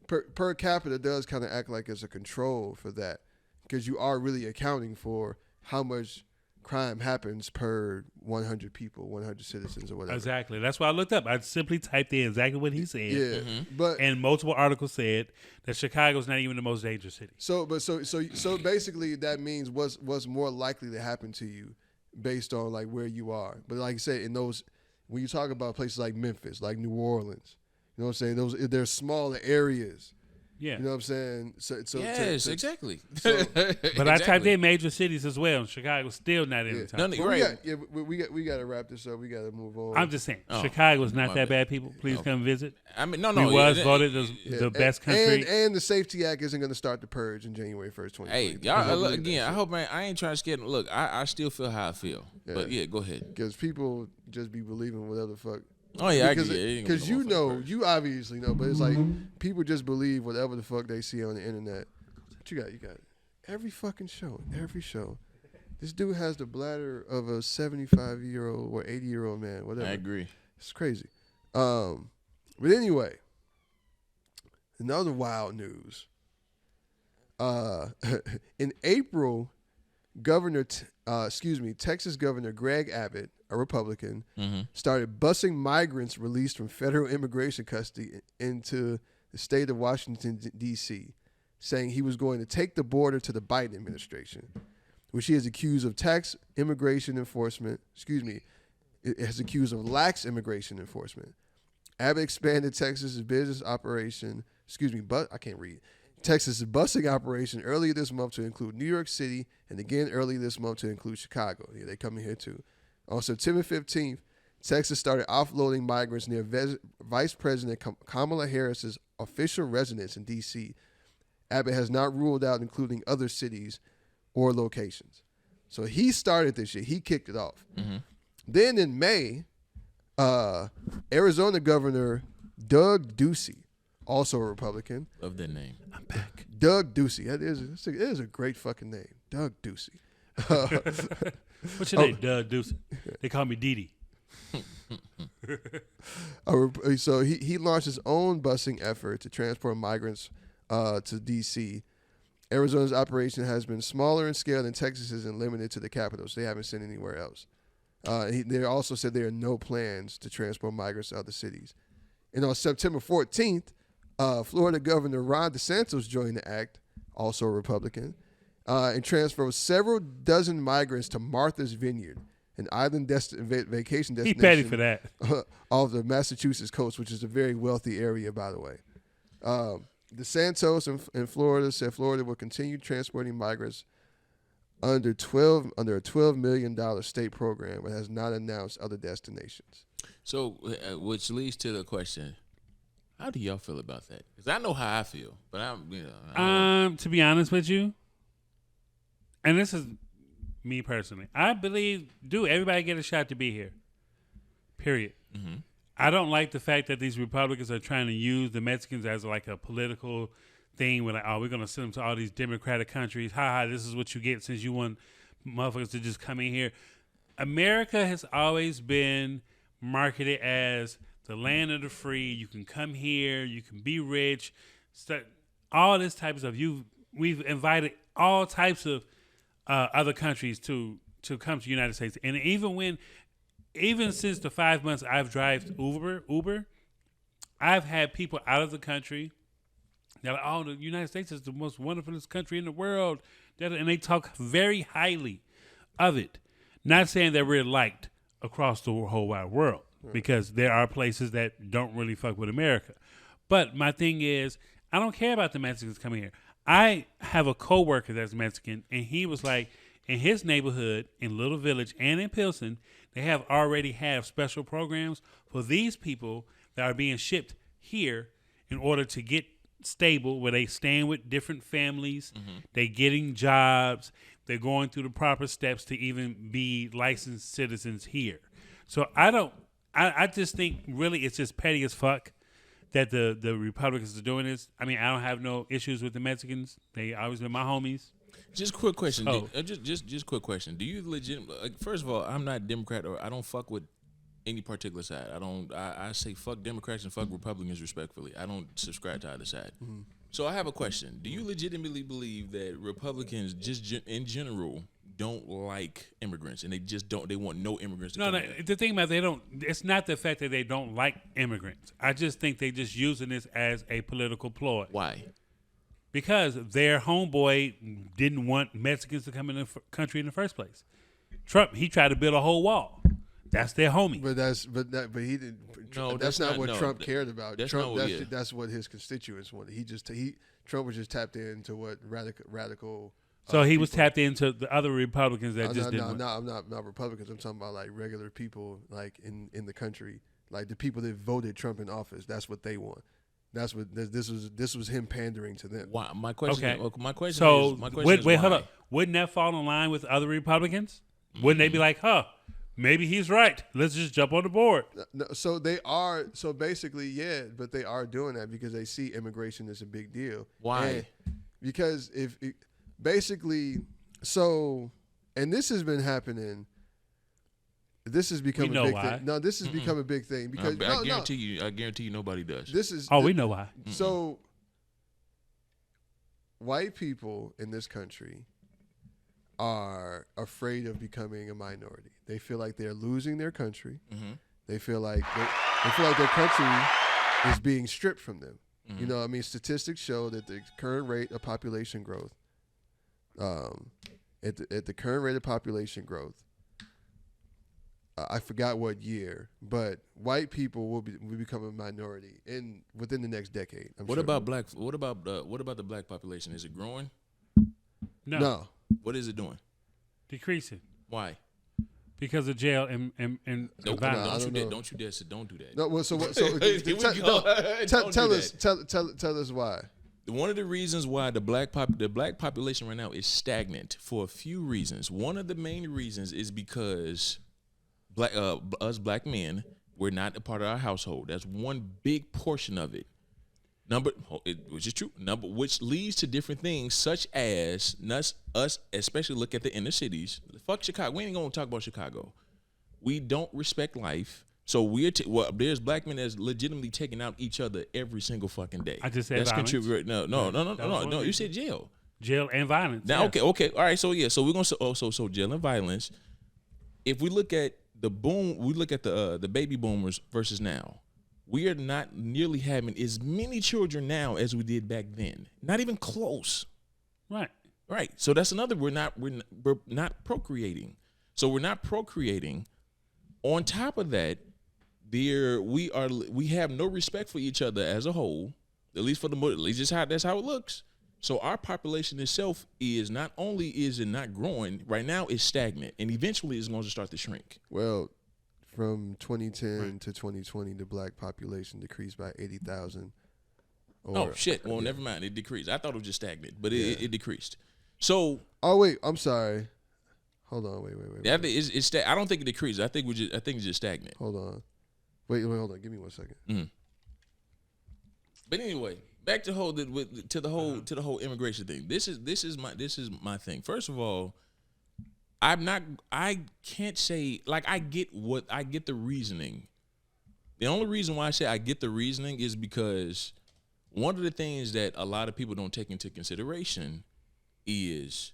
But per capita does kind of act like it's a control for that, because you are really accounting for how much crime happens per 100 people, 100 citizens, or whatever. Exactly. That's why I looked up. I simply typed in exactly what he said. Yeah, but and multiple articles said that Chicago's not even the most dangerous city. So basically that means what's more likely to happen to you based on like where you are. But like I said, in those, when you talk about places like Memphis, like New Orleans, you know what I'm saying? They're smaller areas. Yeah. You know what I'm saying? Yes, exactly. But I typed in major cities as well, and Chicago's still not in the top. We got to wrap this up. We got to move on. I'm just saying, Chicago's not that bad, people. Please come visit. I mean, no. We was voted the best country. And the Safety Act isn't going to start the purge in January 1st, 2020. Hey, y'all, again, I hope I ain't trying to scare them. Look, I still feel how I feel. Yeah. But, go ahead. Because people just be believing whatever the fuck. Oh, yeah, because you know, you obviously know, but it's like people just believe whatever the fuck they see on the internet. What you got every fucking show, this dude has the bladder of a 75-year-old or 80-year-old man, whatever. I agree. It's crazy. But anyway, another wild news. In April, Texas Governor Gregg Abbott, a Republican, started busing migrants released from federal immigration custody into the state of Washington, D.C., saying he was going to take the border to the Biden administration, which he is accused of lax immigration enforcement. Abbott expanded Texas's business operation, Texas's busing operation earlier this month to include New York City, and again earlier this month to include Chicago. Yeah, they come in here too. On September 15th, Texas started offloading migrants near Vice President Kamala Harris's official residence in D.C. Abbott has not ruled out including other cities or locations. So he started this shit. He kicked it off. Mm-hmm. Then in May, Arizona Governor Doug Ducey, also a Republican. Love that name. I'm back. Doug Ducey. It is a great fucking name. Doug Ducey. What's your name? Doug Ducey. They call me Dee Dee. So he launched his own busing effort to transport migrants to D.C. Arizona's operation has been smaller in scale than Texas's and limited to the capital, so they haven't sent anywhere else. They also said there are no plans to transport migrants to other cities. And on September 14th, Florida Governor Ron DeSantis joined the act, also a Republican, and transferred several dozen migrants to Martha's Vineyard, an island vacation destination. He petty for that. Off the Massachusetts coast, which is a very wealthy area, by the way. DeSantis in Florida said Florida will continue transporting migrants under a $12 million state program, but has not announced other destinations. So, which leads to the question: how do y'all feel about that? Because I know how I feel, but to be honest with you, and this is me personally, I believe, everybody get a shot to be here. Period. Mm-hmm. I don't like the fact that these Republicans are trying to use the Mexicans as like a political thing. We're like, we're going to send them to all these democratic countries. Ha, this is what you get since you want motherfuckers to just come in here. America has always been marketed as the land of the free. You can come here, you can be rich, all this type of stuff. We've invited all types of other countries to come to the United States, and even since the 5 months I've driven Uber, I've had people out of the country. They're like, "Oh, the United States is the most wonderfulest country in the world," and they talk very highly of it. Not saying that we're liked across the whole wide world, because there are places that don't really fuck with America. But my thing is, I don't care about the Mexicans coming here. I have a coworker that's Mexican, and he was like, in his neighborhood, in Little Village and in Pilsen, they already have special programs for these people that are being shipped here in order to get stable, where they staying with different families, they getting jobs, they're going through the proper steps to even be licensed citizens here. So I just think really it's just petty as fuck that the Republicans are doing this. I mean, I don't have no issues with the Mexicans. They always been my homies. Just quick question. So, just quick question. Do you first of all, I'm not Democrat, or I don't fuck with any particular side. I say fuck Democrats and fuck Republicans respectfully. I don't subscribe to either side. Mm-hmm. So I have a question. Do you legitimately believe that Republicans just in general don't like immigrants, and they want no immigrants to come in? The thing about it's not the fact that they don't like immigrants. I just think they just using this as a political ploy. Why? Because their homeboy didn't want Mexicans to come in the country in the first place. Trump, he tried to build a whole wall. That's their homie. But he didn't. No, that's not what Trump cared about. That's what his constituents wanted. Trump was just tapped into what radical. So he was tapped into the other Republicans that didn't. No, I'm not Republicans. I'm talking about like regular people, like in the country, like the people that voted Trump in office. That's what they want. That's what this was him pandering to them. Why? My question. Okay. My question. So is wait, hold up. Wouldn't that fall in line with other Republicans? Wouldn't they be like, maybe he's right. Let's just jump on the board. No, so they are. So basically, yeah, but they are doing that because they see immigration as a big deal. Why? Because basically, and this has been happening. This has become a big thing. No, this has become a big thing because I guarantee you, nobody does. We know why. So, white people in this country are afraid of becoming a minority. They feel like they're losing their country. Mm-hmm. They feel like their country is being stripped from them. Mm-hmm. You know, I mean, statistics show that the current rate of population growth, at the current rate of population growth, I forgot what year, but white people will become a minority within the next decade. What about the black population? Is it growing? No. What is it doing? Decreasing. Why? Because of jail and don't you dare say don't do that. No, well, tell us why. One of the reasons why the black population right now is stagnant for a few reasons. One of the main reasons is because us black men, we're not a part of our household. That's one big portion of it. Which is true. Which leads to different things, such as us, especially look at the inner cities. Fuck Chicago. We ain't gonna talk about Chicago. We don't respect life. So there's black men that's legitimately taking out each other every single fucking day. I just said violence. No. You said jail. Jail and violence. Now, okay. All right. So yeah. So we're gonna so jail and violence. If we look at the baby boomers versus now. We are not nearly having as many children now as we did back then. Not even close. Right. So that's another. We're not procreating. So we're not procreating. On top of that, we have no respect for each other as a whole. At least that's how it looks. So our population itself is not only is it not growing right now, it's stagnant, and eventually it's going to start to shrink. Well, from 2010 to 2020, the black population decreased by 80,000. Oh shit! Well, never mind. It decreased. I thought it was just stagnant, but it decreased. So. Oh wait, I'm sorry. Hold on. Wait. I don't think it decreased. I think it's just stagnant. Hold on. Wait. Hold on. Give me 1 second. Mm-hmm. But anyway, back to the whole immigration thing. This is my thing. First of all, I can't say, like, I get the reasoning. The only reason why I say I get the reasoning is because one of the things that a lot of people don't take into consideration is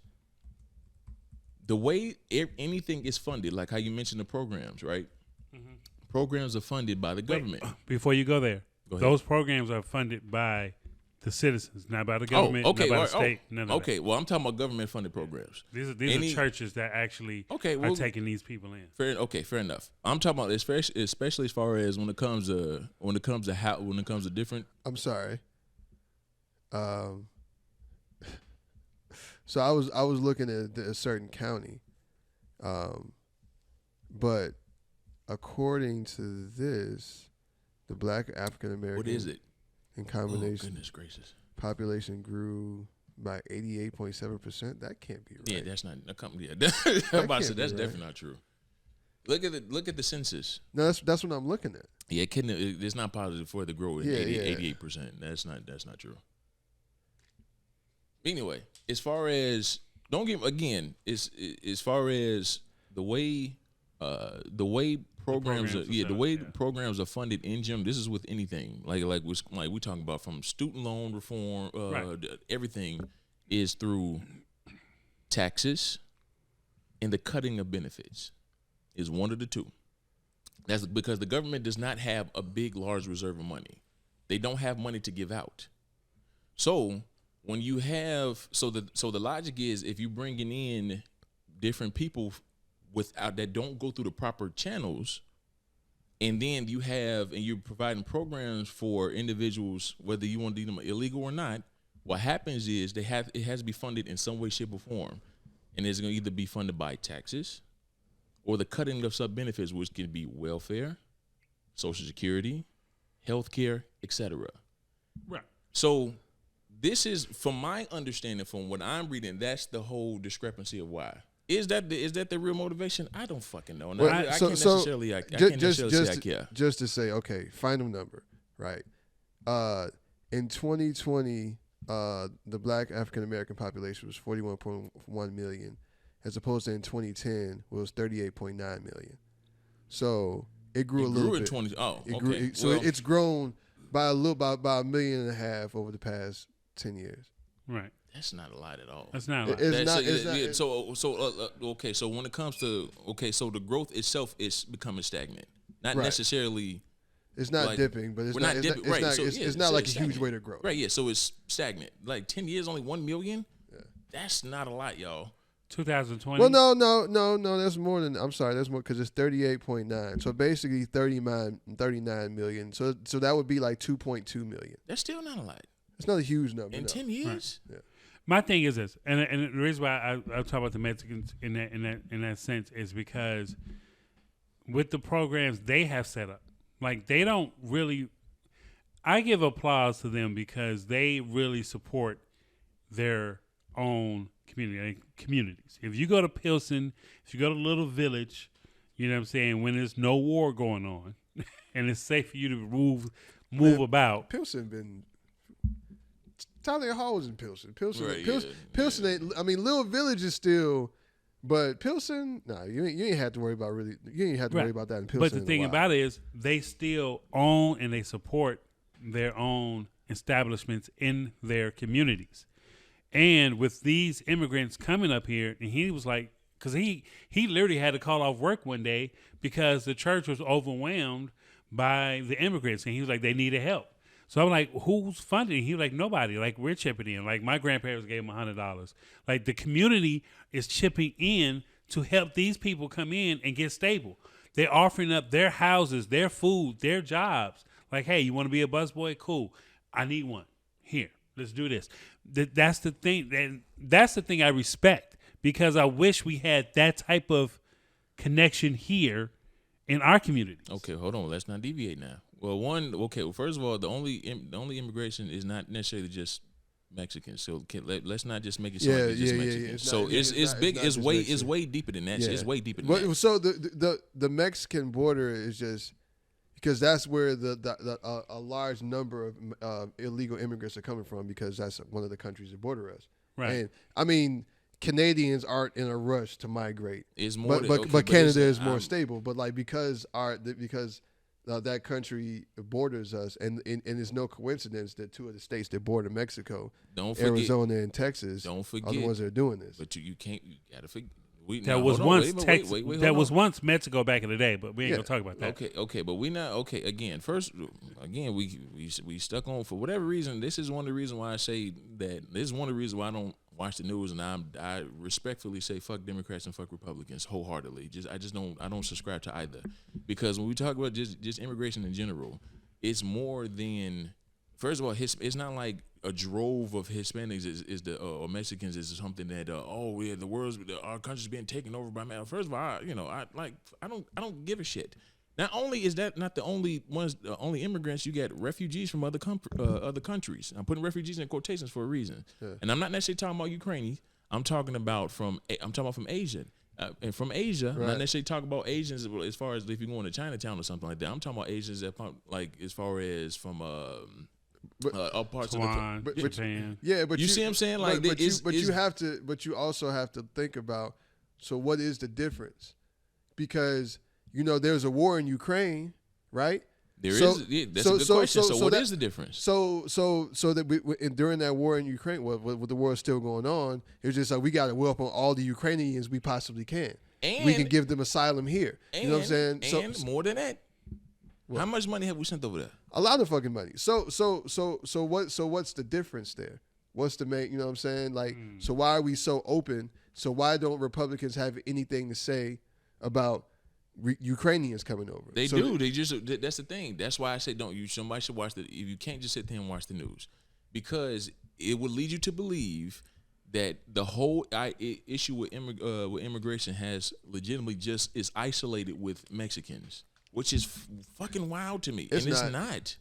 the way anything is funded, like how you mentioned the programs, right? Mm-hmm. Programs are funded by the government. Before you go there, those programs are funded by the citizens, not by the government, not by the state. None of that. Well, I'm talking about government-funded programs. These are churches that actually are taking these people in. Fair enough. I'm talking about especially as far as when it comes to different. I'm sorry. So I was looking at a certain county, but according to this, the Black African American. What is it? In combination, oh, goodness gracious, population grew by 88.7%. That can't be right. Yeah, that's not a company. I'm about to say that's definitely not true. Look at the census. No, that's what I'm looking at. Yeah, it's not positive for it to grow at 88%. That's not true. Anyway, as far as as far as the way programs programs are funded in gym. This is with anything like we talking about, from student loan reform, everything is through taxes and the cutting of benefits is one of the two. That's because the government does not have a large reserve of money. They don't have money to give out. So when you have the logic is, if you bringing in different people that don't go through the proper channels, and then you're providing programs for individuals, whether you want to deem them illegal or not, what happens is it has to be funded in some way, shape, or form. And it's going to either be funded by taxes or the cutting of sub benefits, which can be welfare, Social Security, healthcare, etc. Right. So this is, from my understanding, from what I'm reading, that's the whole discrepancy of why. Is that the real motivation? I don't fucking know. Well, I can't necessarily say I care. Just to say, okay, final number, right? In 2020, the Black African American population was 41.1 million, as opposed to in 2010, it was 38.9 million. So it grew a little bit. It's grown by about 1.5 million over the past 10 years. Right. That's not a lot at all. That's not a lot. So when it comes to so the growth itself is becoming stagnant, not necessarily. It's not dipping, but it's not dipping. Right. It's not like a huge way to grow. Right. Yeah. So it's stagnant. Like 10 years, only 1 million. Yeah. That's not a lot, y'all. 2020. Well, no. That's more than. I'm sorry. That's more, because it's 38.9. So basically 39 million. So that would be like 2.2 million. That's still not a lot. It's not a huge number. In 10 years. Right. Yeah. My thing is this, and the reason why I talk about the Mexicans in that sense is because with the programs they have set up, like, they don't really. I give applause to them because they really support their own communities. If you go to Pilsen, if you go to Little Village, you know what I'm saying, when there's no war going on, and it's safe for you to move about. Pilsen been. Tyler Hall was in Pilsen. Pilsen ain't. I mean, Little Village is still, but Pilsen, you ain't have to worry about worry about that in Pilsen. But the thing about it is, they still own and they support their own establishments in their communities. And with these immigrants coming up here, and he was like, because he literally had to call off work one day because the church was overwhelmed by the immigrants, and he was like, they needed help. So I'm like, who's funding? He was like, nobody. Like, we're chipping in. Like, my grandparents gave him $100. Like, the community is chipping in to help these people come in and get stable. They're offering up their houses, their food, their jobs. Like, hey, you want to be a busboy? Cool. I need one. Here, let's do this. That's the thing. That's the thing I respect, because I wish we had that type of connection here in our communities. Okay, hold on. Let's not deviate now. Well, first of all, the only immigration is not necessarily just Mexicans. So let's not just make it sound like it's just Mexicans. It's way deeper than that. Yeah. It's way deeper than that. So the Mexican border is just because that's where a large number of illegal immigrants are coming from, because that's one of the countries that border us. Right. And I mean, Canadians aren't in a rush to migrate. It's more, but Canada is more stable. But like because that country borders us, and it's no coincidence that two of the states that border Mexico, Arizona and Texas, are the ones that are doing this. But you gotta forget. That was once Mexico back in the day, but we ain't gonna talk about that. Okay, but we not okay. Again, we stuck on for whatever reason. This is one of the reasons why I say that. This is one of the reasons why I don't watch the news, and I respectfully say fuck Democrats and fuck Republicans wholeheartedly. I don't subscribe to either, because when we talk about just immigration in general, it's more than. First of all, it's not like a drove of Hispanics or Mexicans is something that our country's being taken over by man. First of all, I don't give a shit. Not only is that not the only immigrants, you get refugees from other countries. I'm putting refugees in quotations for a reason, and I'm not necessarily talking about Ukrainians. I'm talking about from Asia. And from Asia, not necessarily talking about Asians as far as if you're going to Chinatown or something like that. I'm talking about Asians that like as far as from parts Taiwan, of Japan. Yeah, but you see what I'm saying? Like, you also have to think about. So what is the difference? Because there's a war in Ukraine, right? That's a good question. So what is the difference? So that during that war in Ukraine, with the war still going on, it's just like we got to welcome all the Ukrainians we possibly can. And we can give them asylum here. You know what I'm saying? And more than that, how much money have we sent over there? A lot of fucking money. So what's the difference there? What's the main? You know what I'm saying? Like, so why are we so open? So why don't Republicans have anything to say about Ukrainians coming over? They do. That's the thing. That's why I say somebody should watch you can't just sit there and watch the news, because it would lead you to believe that the whole issue with immigration has legitimately just is isolated with Mexicans, which is fucking wild to me. It's not.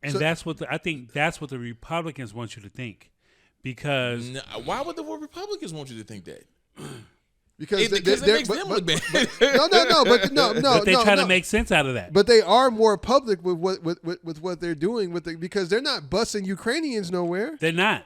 And that's what I think that's what the Republicans want you to think. Because why would the Republicans want you to think that? Because it makes them look bad. But they try to make sense out of that. But they are more public with what they're doing because they're not busing Ukrainians nowhere. They're not.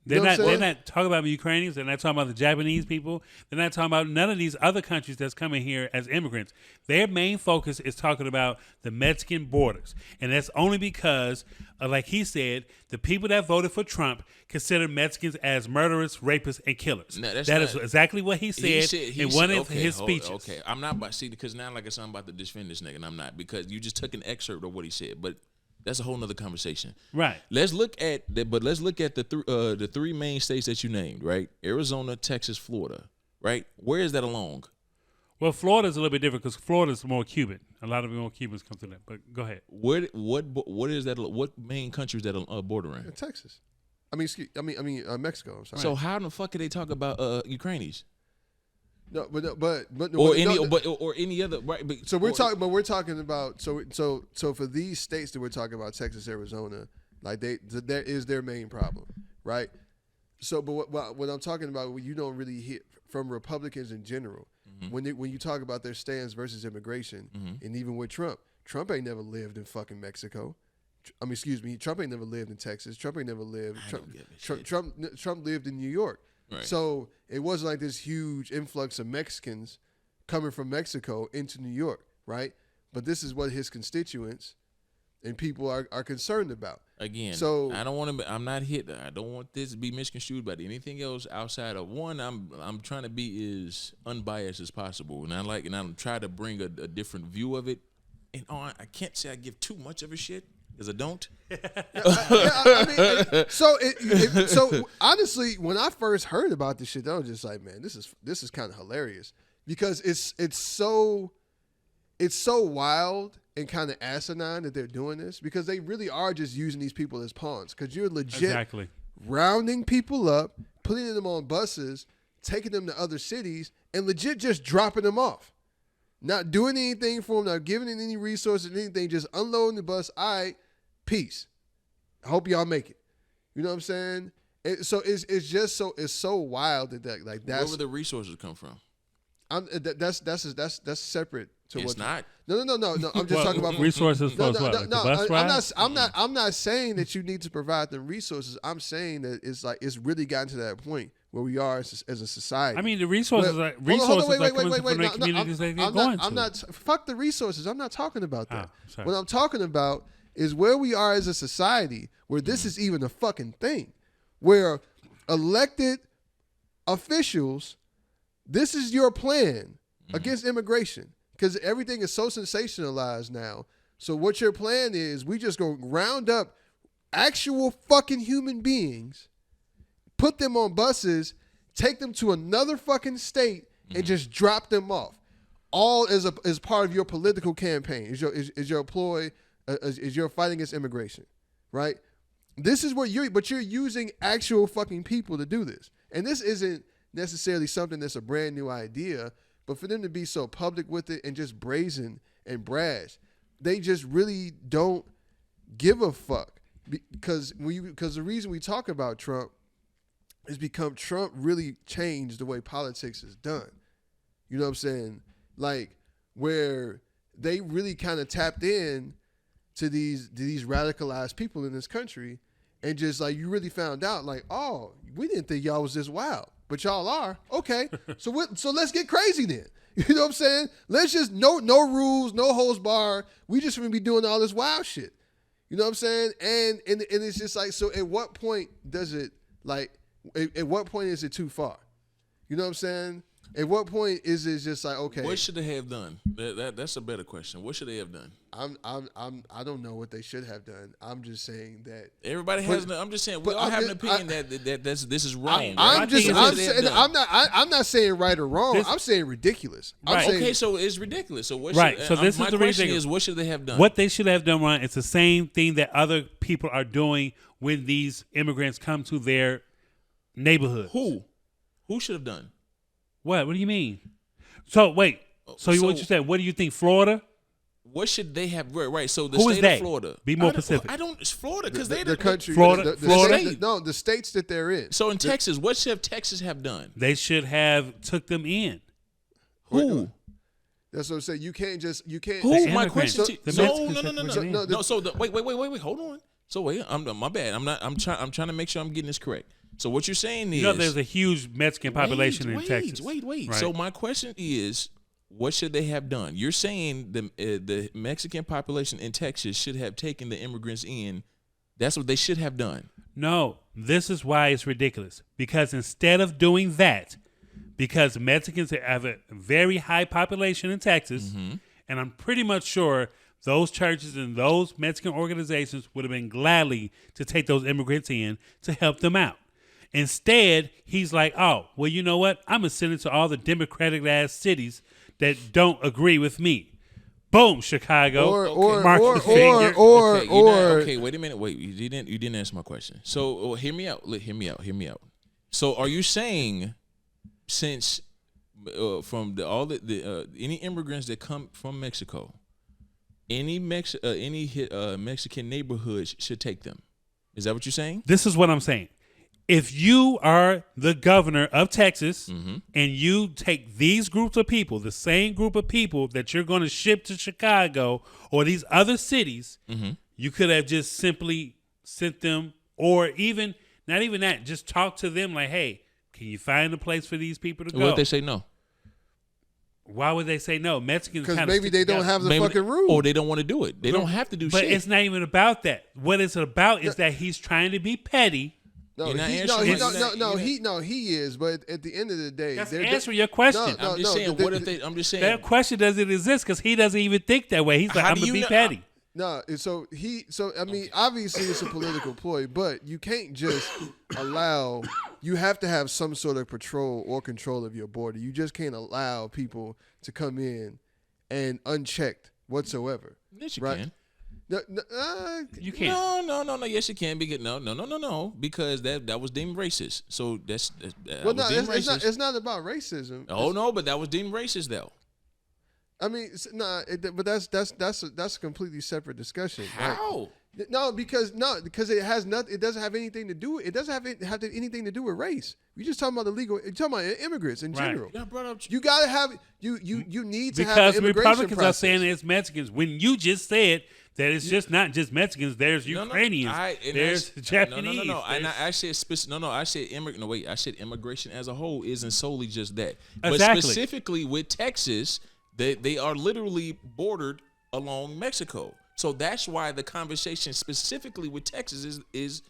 They're not talking about Ukrainians. They're not talking about the Japanese people. They're not talking about none of these other countries that's coming here as immigrants. Their main focus is talking about the Mexican borders. And that's only because, like he said, the people that voted for Trump consider Mexicans as murderers, rapists, and killers. No, that is exactly what he said in one of his speeches. Okay, I'm not about because now like I said, I'm about to defend this nigga, and I'm not, because you just took an excerpt of what he said, but that's a whole nother conversation. Right. Let's look at the three main states that you named, right? Arizona, Texas, Florida, right? Where is that along? Well, Florida's a little bit different because Florida's more Cuban. A lot of more Cubans come to that. But go ahead. What is that? What main countries that are bordering? Texas. Mexico. I'm sorry. So how the fuck could they talk about Ukrainians? No, but or any other right. But, so we're talking about for these states that we're talking about, Texas, Arizona, like there is their main problem, right? So, but what I'm talking about, what you don't really hear from Republicans in general, when you talk about their stance versus immigration, and even with Trump ain't never lived in fucking Mexico. Trump ain't never lived in Texas. Trump ain't never lived. Trump lived in New York. Right. So it wasn't like this huge influx of Mexicans coming from Mexico into New York, right? But this is what his constituents and people are concerned about. Again, so I don't want to. I'm not hit. I don't want this to be misconstrued by anything else outside of one. I'm trying to be as unbiased as possible, and I'm trying to bring a different view of it. And I can't say I give too much of a shit. Because I don't. So honestly, when I first heard about this shit, I was just like, man, this is kind of hilarious, because it's so wild and kind of asinine that they're doing this, because they really are just using these people as pawns. Because you're legit rounding people up, putting them on buses, taking them to other cities, and legit just dropping them off. Not doing anything for them, not giving them any resources, anything, just unloading the bus. All right, peace. I hope y'all make it. You know what I'm saying? It's so wild that that's. Where would the resources come from? That's separate to it's what. not. No. I'm just talking about resources for what? Like the bus ride? I'm not saying that you need to provide them resources. I'm saying that it's really gotten to that point where we are as a society. I mean, the resources are coming from the communities they're going to. I'm not. Fuck the resources. I'm not talking about that. Sorry. What I'm talking about is where we are as a society, where this is even a fucking thing, where elected officials, this is your plan against immigration, because everything is so sensationalized now. So what your plan is, we just gonna round up actual fucking human beings, put them on buses, take them to another fucking state, and just drop them off, all as part of your political campaign. Is your ploy? Is your fight against immigration, right? This is what you're using actual fucking people to do this, and this isn't necessarily something that's a brand new idea, but for them to be so public with it and just brazen and brash, they just really don't give a fuck. Because the reason we talk about Trump is because Trump really changed the way politics is done. You know what I'm saying? Like, where they really kind of tapped in to these radicalized people in this country, and just like, you really found out, like, oh, we didn't think y'all was this wild, but y'all are. Okay, so let's get crazy then. You know what I'm saying? Let's just no rules, no holds barred. We just gonna be doing all this wild shit. You know what I'm saying? And it's just like, so at what point does it, like, at what point is it too far? You know what I'm saying? At what point is it just like, okay, what should they have done? That's a better question. What should they have done? I don't know what they should have done. I'm just saying that everybody has. I'm just saying we all have an opinion that this is wrong. I'm not saying right or wrong. I'm saying ridiculous. Right. Okay, so it's ridiculous. So what? Right. Should, so this my is the question reason. is, what should they have done? What they should have done, Ron, it's the same thing that other people are doing when these immigrants come to their neighborhood. Who should have done? What? What do you mean? So wait. So what you said? What do you think? Florida? What should they have? Right. So the Who is state they? of Florida. Be more specific. It's Florida because the the country, Florida. The states that they're in. So in Texas, what should Texas have done? They should have took them in. Who? That's what I'm saying. You can't. Who? My question. No. So wait. Hold on. So wait. My bad. I'm trying to make sure I'm getting this correct. So what you're saying is, there's a huge Mexican population in Texas. Wait. Right. So my question is, what should they have done? You're saying the Mexican population in Texas should have taken the immigrants in. That's what they should have done. No, this is why it's ridiculous. Because instead of doing that, because Mexicans have a very high population in Texas, and I'm pretty much sure those churches and those Mexican organizations would have been gladly to take those immigrants in to help them out. Instead, he's like, oh, well, you know what? I'm going to send it to all the Democratic-ass cities that don't agree with me. Boom, Chicago. Okay, wait a minute. Wait, you didn't answer my question. So hear me out. So are you saying, since from any immigrants that come from Mexico, any Mexican neighborhoods should take them? Is that what you're saying? This is what I'm saying. If you are the governor of Texas and you take these groups of people, the same group of people that you're going to ship to Chicago or these other cities, you could have just simply sent them, or even not even that, just talk to them like, hey, can you find a place for these people to go? What if they say no? Why would they say no? Mexicans, because maybe they don't have the fucking rules, or they don't want to do it. They don't have to do shit. But it's not even about that. What it's about is that he's trying to be petty. He is. But at the end of the day, that's answering your question. I'm just saying. What if they? I'm just saying that question doesn't exist because he doesn't even think that way. He's like, I'm gonna be petty. No, so I mean, obviously it's a political ploy, but you can't just allow. You have to have some sort of patrol or control of your border. You just can't allow people to come in and unchecked whatsoever. Yes, you can. You can't. No. Yes, you can. No. Because that was deemed racist. So that's it's not about racism. Oh no, but that was deemed racist though. I mean, but that's a completely separate discussion. How? No, because it has nothing. It doesn't have anything to do. It doesn't have anything to do with race. You're just talking about you're talking about immigrants in general. Yeah, brought up. You gotta have you need to have because an immigration Republicans process. are saying it's Mexicans when you just said that it's just not just Mexicans. There's Ukrainians. There's Japanese. No. And I said I said I said immigration as a whole isn't solely just that. Exactly. But specifically with Texas, they are literally bordered along Mexico. So that's why the conversation specifically with Texas is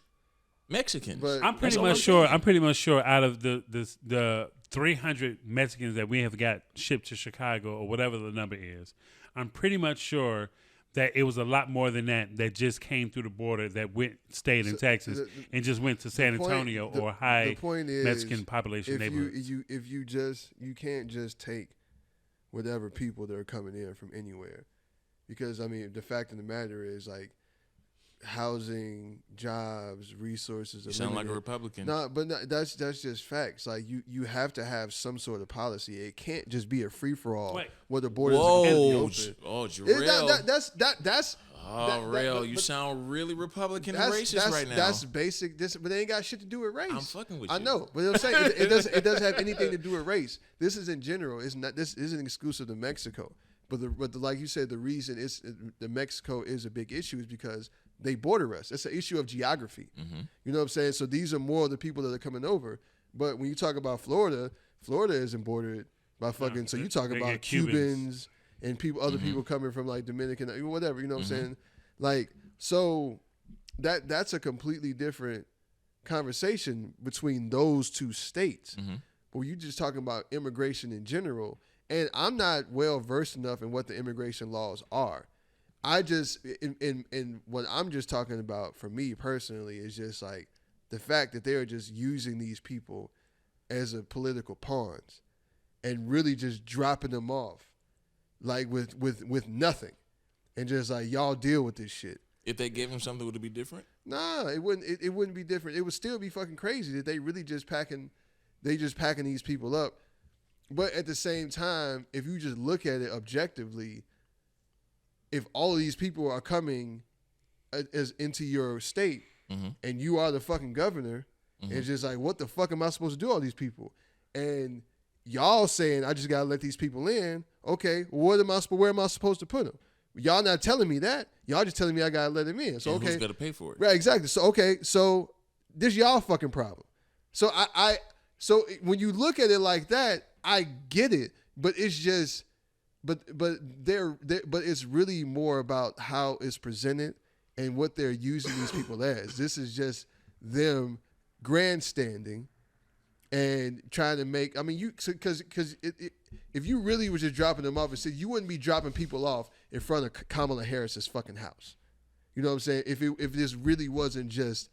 Mexicans. But I'm pretty much sure. I'm pretty much sure out of the 300 Mexicans that we have got shipped to Chicago or whatever the number is, I'm pretty much sure that it was a lot more than that just came through the border that stayed in Texas and just went to San Antonio or high Mexican population neighborhoods. You can't just take whatever people that are coming in from anywhere, because I mean the fact of the matter is like housing, jobs, resources. You sound like a Republican. That's just facts. Like you have to have some sort of policy. It can't just be a free for all where the borders are completely open. Oh, Rell. That's Rell, you sound really Republican and racist right now. That's basic. But they ain't got shit to do with race. I'm fucking with you. I know, but I'm saying it doesn't have anything to do with race. This is in general. It's not. This isn't exclusive to Mexico. But like you said, the reason the Mexico is a big issue is because they border us. It's an issue of geography. Mm-hmm. You know what I'm saying? So these are more the people that are coming over. But when you talk about Florida isn't bordered by fucking. So you talk about Cubans and other people coming from like Dominican, whatever. You know what I'm saying? Like, so that's a completely different conversation between those two states. Mm-hmm. But when you just talking about immigration in general, and I'm not well versed enough in what the immigration laws are. I just in what I'm just talking about for me personally is just like the fact that they're just using these people as a political pawns and really just dropping them off like with nothing and just like y'all deal with this shit. If they gave him something, would it be different? Nah, it wouldn't. It wouldn't be different. It would still be fucking crazy that they really just packing these people up. But at the same time, if you just look at it objectively, if all of these people are coming as into your state and you are the fucking governor, it's just like, what the fuck am I supposed to do all these people? And y'all saying I just gotta let these people in. Okay, where am I supposed to put them? Y'all not telling me that. Y'all just telling me I gotta let them in. So and okay, who's gotta pay for it? Right, exactly. So okay, so this y'all fucking problem. So so when you look at it like that, I get it, but it's just, but it's really more about how it's presented and what they're using these people as. This is just them grandstanding and trying to make. I mean, because if you really were just dropping them off and said, you wouldn't be dropping people off in front of Kamala Harris's fucking house. You know what I'm saying? If this really wasn't just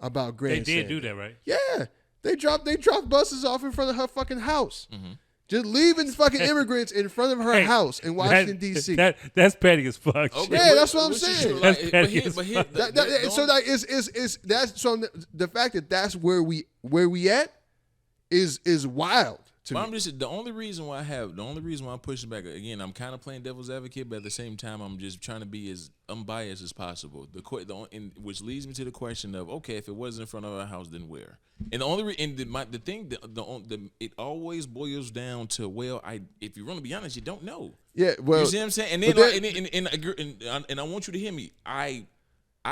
about grandstanding. They did do that, right? Yeah. They dropped buses off in front of her fucking house. Just leaving fucking immigrants in front of her house in Washington, D.C. That's petty as fuck. Okay, yeah, that's what I'm saying. That's petty as fuck. So like that's so the fact that that's where we at is wild to me. I'm just the only reason why I'm pushing back again. I'm kind of playing devil's advocate, but at the same time, I'm just trying to be as unbiased as possible. Which leads me to the question of, okay, if it wasn't in front of our house, then where? And the only it always boils down to, well, if you're going to be honest, you don't know. Yeah, well, you see what I'm saying? And then and I want you to hear me. I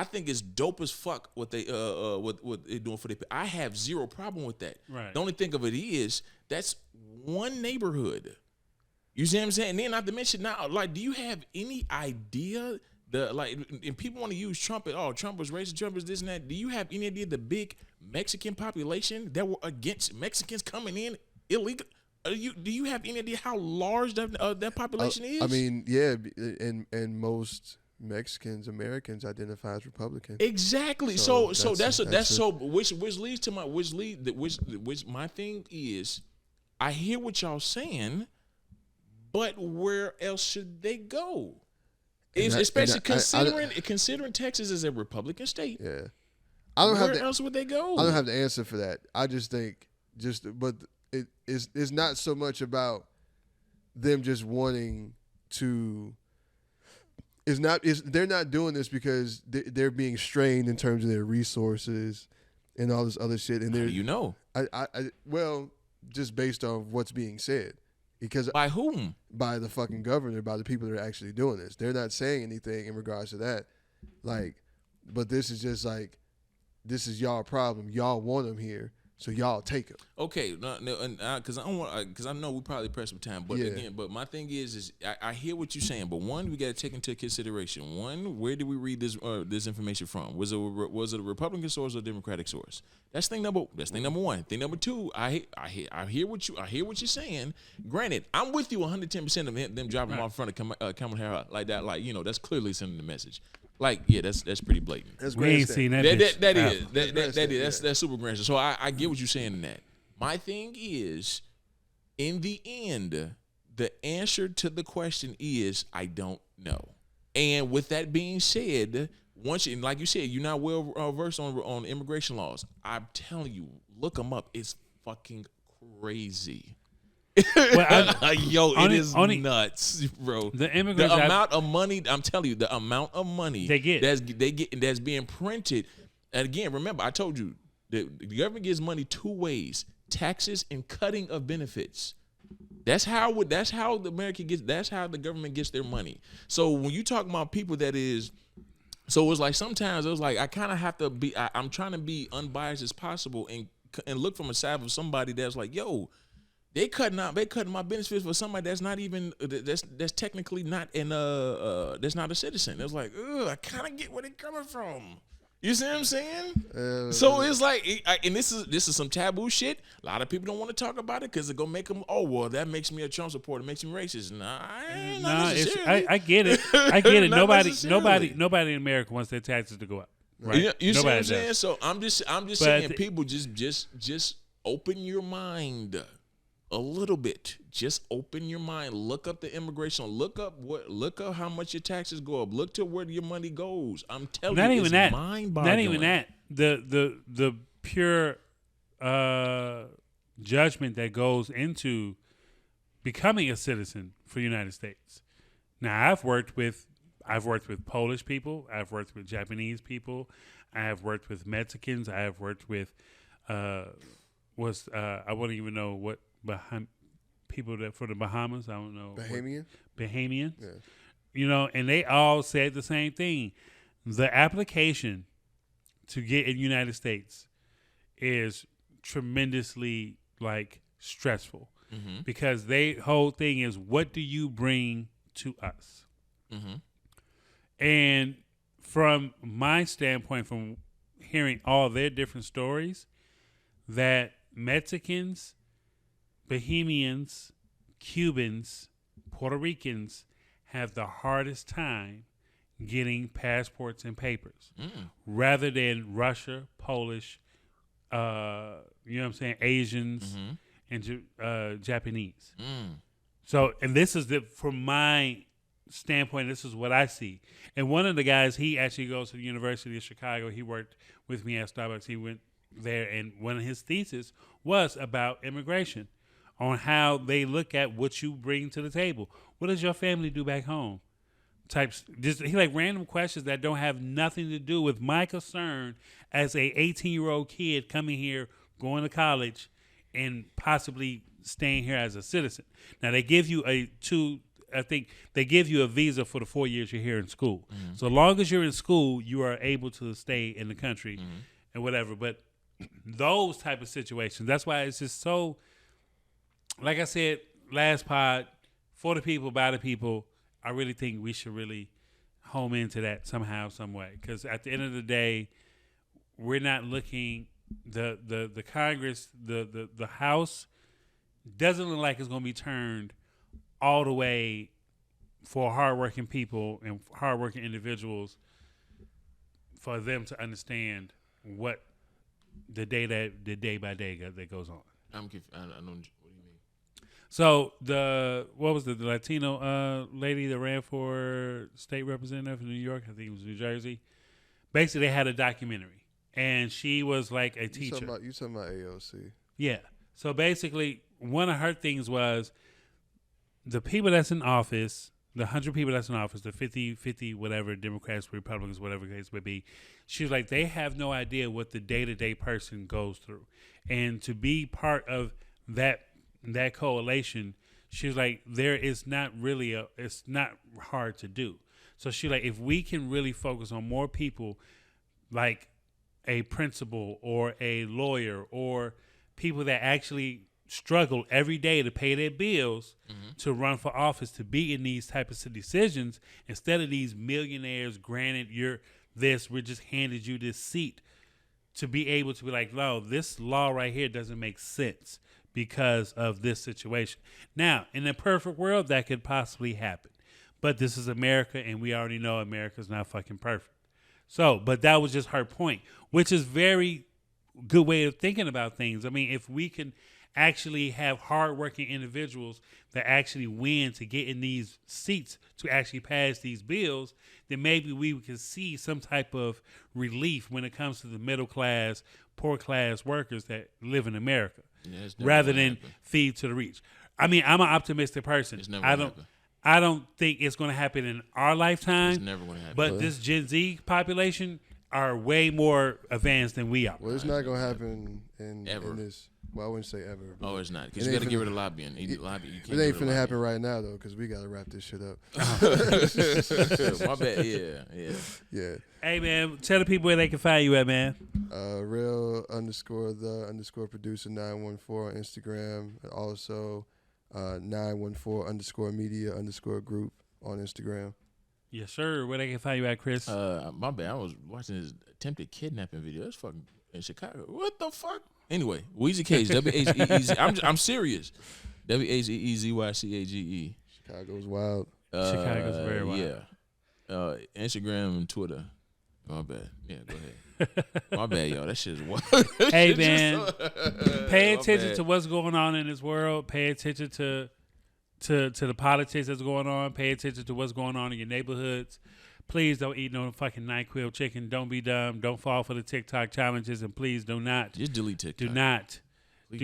think it's dope as fuck what they're doing for their. I have zero problem with that. Right. The only thing of it is that's one neighborhood. You see what I'm saying? And then not to mention now, like, do you have any idea and people want to use Trump Trump was racist, Trump was this and that. Do you have any idea the big Mexican population that were against Mexicans coming in illegal? Do you have any idea how large that population is? I mean, yeah, and most Mexicans, Americans identify as Republican. Exactly. So which leads to my thing is, I hear what y'all saying, but where else should they go? Especially considering Texas is a Republican state. Yeah, where else would they go? I don't have the answer for that. I just think but it's not so much about them just wanting to. they're not doing this because they're being strained in terms of their resources and all this other shit. And How do well, just based on what's being said. Because by whom? By the fucking governor, by the people that are actually doing this. They're not saying anything in regards to that. Like, but this is just like, this is y'all problem. Y'all want them here, so y'all take them. Okay, because I know we probably press some time, but again, but my thing is I hear what you're saying, but one, we got to take into consideration. One, where did we read this information from? Was it a Republican source or a Democratic source? That's thing number one. Thing number two, I hear what you're saying. Granted, I'm with you 110% of them driving off front of Kamala Harris like that. Like, that's clearly sending the message. Like, yeah, that's pretty blatant. That's we ain't seen that. That's super grandstand. So I get what you're saying in that. My thing is, in the end, the answer to the question is I don't know. And with that being said, like you said, you're not well versed on immigration laws. I'm telling you, look them up. It's fucking crazy. It is nuts, bro. The immigrants, amount of money. I'm telling you, the amount of money they get that's being printed. And again, remember, I told you the government gives money two ways: taxes and cutting of benefits. That's how the government gets their money. So when you talk about people so it's like sometimes it was like I kind of have to be. I'm trying to be unbiased as possible and look from a side of somebody that's like, yo. They cutting my benefits for somebody that's not even that's technically not that's not a citizen. It's like, I kind of get where they're coming from. You see what I'm saying? So it's like, and this is some taboo shit. A lot of people don't want to talk about it because it's gonna make them. Oh well, that makes me a Trump supporter. It makes me racist. I get it. I get it. Nobody in America wants their taxes to go up. Right? You see what I'm saying? So I'm just saying, people just open your mind. A little bit. Just open your mind. Look up the immigration. Look up how much your taxes go up. Look to where your money goes. I'm telling you, it's mind-boggling. Not even that. The pure judgment that goes into becoming a citizen for the United States. Now, I've worked with Polish people. I've worked with Japanese people. I have worked with Mexicans. I have worked with I wouldn't even know what. People that for the Bahamas, I don't know. Bahamians. Yeah. And they all said the same thing. The application to get in the United States is tremendously stressful because their whole thing is, what do you bring to us? And from my standpoint, from hearing all their different stories, that Mexicans, Bahamians, Cubans, Puerto Ricans have the hardest time getting passports and papers rather than Russia, Polish, Asians, and Japanese. So, and this is from my standpoint, this is what I see. And one of the guys, he actually goes to the University of Chicago. He worked with me at Starbucks. He went there, and one of his thesis was about immigration. On how they look at what you bring to the table. What does your family do back home? He random questions that don't have nothing to do with my concern as a 18-year-old kid coming here, going to college, and possibly staying here as a citizen. Now they give you they give you a visa for the 4 years you're here in school. So long as you're in school, you are able to stay in the country and whatever. But those type of situations, that's why it's just so. Like I said last pod, for the people, by the people, I really think we should really home into that somehow, some way. Because at the end of the day, we're not looking the Congress, the House doesn't look like it's going to be turned all the way for hardworking people and hardworking individuals for them to understand what the day by day that goes on. I'm confused. I don't. What do you mean? So the Latino lady that ran for state representative in New York, I think it was New Jersey. Basically, they had a documentary, and she was like a teacher. You talking about AOC? Yeah. So basically, one of her things was the people that's in office the 100 people that's in office, the 50, whatever, Democrats, Republicans, whatever the case may be, she's like, they have no idea what the day-to-day person goes through. And to be part of that coalition, she's like, it's not hard to do. So she's like, if we can really focus on more people like a principal or a lawyer or people that actually struggle every day to pay their bills, to run for office, to be in these type of decisions, instead of these millionaires, granted you're this, we just handed you this seat, to be able to be like, no, this law right here doesn't make sense because of this situation. Now, in a perfect world, that could possibly happen. But this is America, and we already know America's not fucking perfect. So, but that was just her point, which is very good way of thinking about things. I mean, if we can actually have hardworking individuals that actually win to get in these seats to actually pass these bills, then maybe we can see some type of relief when it comes to the middle class, poor class workers that live in America, rather than feed to the rich. I mean, I'm an optimistic person. It's never gonna happen. I don't think it's going to happen in our lifetime. It's never going to happen. But this Gen Z population are way more advanced than we are. Well, it's not going to happen in this. Well, I wouldn't say ever. Oh, it's not. Because you got to get rid of lobbying. It ain't finna happen right now, though, because we got to wrap this shit up. My bad. Yeah. Hey, man, tell the people where they can find you at, man. Rell _the_producer 914 on Instagram. And also 914_media_group on Instagram. Yes, sir. Where they can find you at, Chris? My bad. I was watching this attempted kidnapping video. That's fucking in Chicago. What the fuck? Anyway, Weezy Cage, W-H-E-E-Z. I'm serious. W-H-E-E-Z-Y-C-A-G-E. Chicago's wild. Chicago's very wild. Yeah. Instagram and Twitter. My bad. Yeah, go ahead. My bad, y'all. That shit is wild. Hey, man. Pay attention to what's going on in this world. Pay attention to the politics that's going on. Pay attention to what's going on in your neighborhoods. Please don't eat no fucking NyQuil chicken. Don't be dumb. Don't fall for the TikTok challenges. And please do not. Just delete TikTok. Do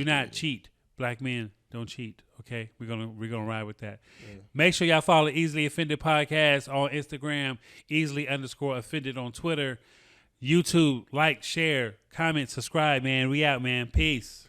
not cheat. Black men don't cheat. Okay? We're gonna ride with that. Yeah. Make sure y'all follow Easily Offended Podcast on Instagram, Easily_Offended on Twitter, YouTube. Like, share, comment, subscribe, man. We out, man. Peace.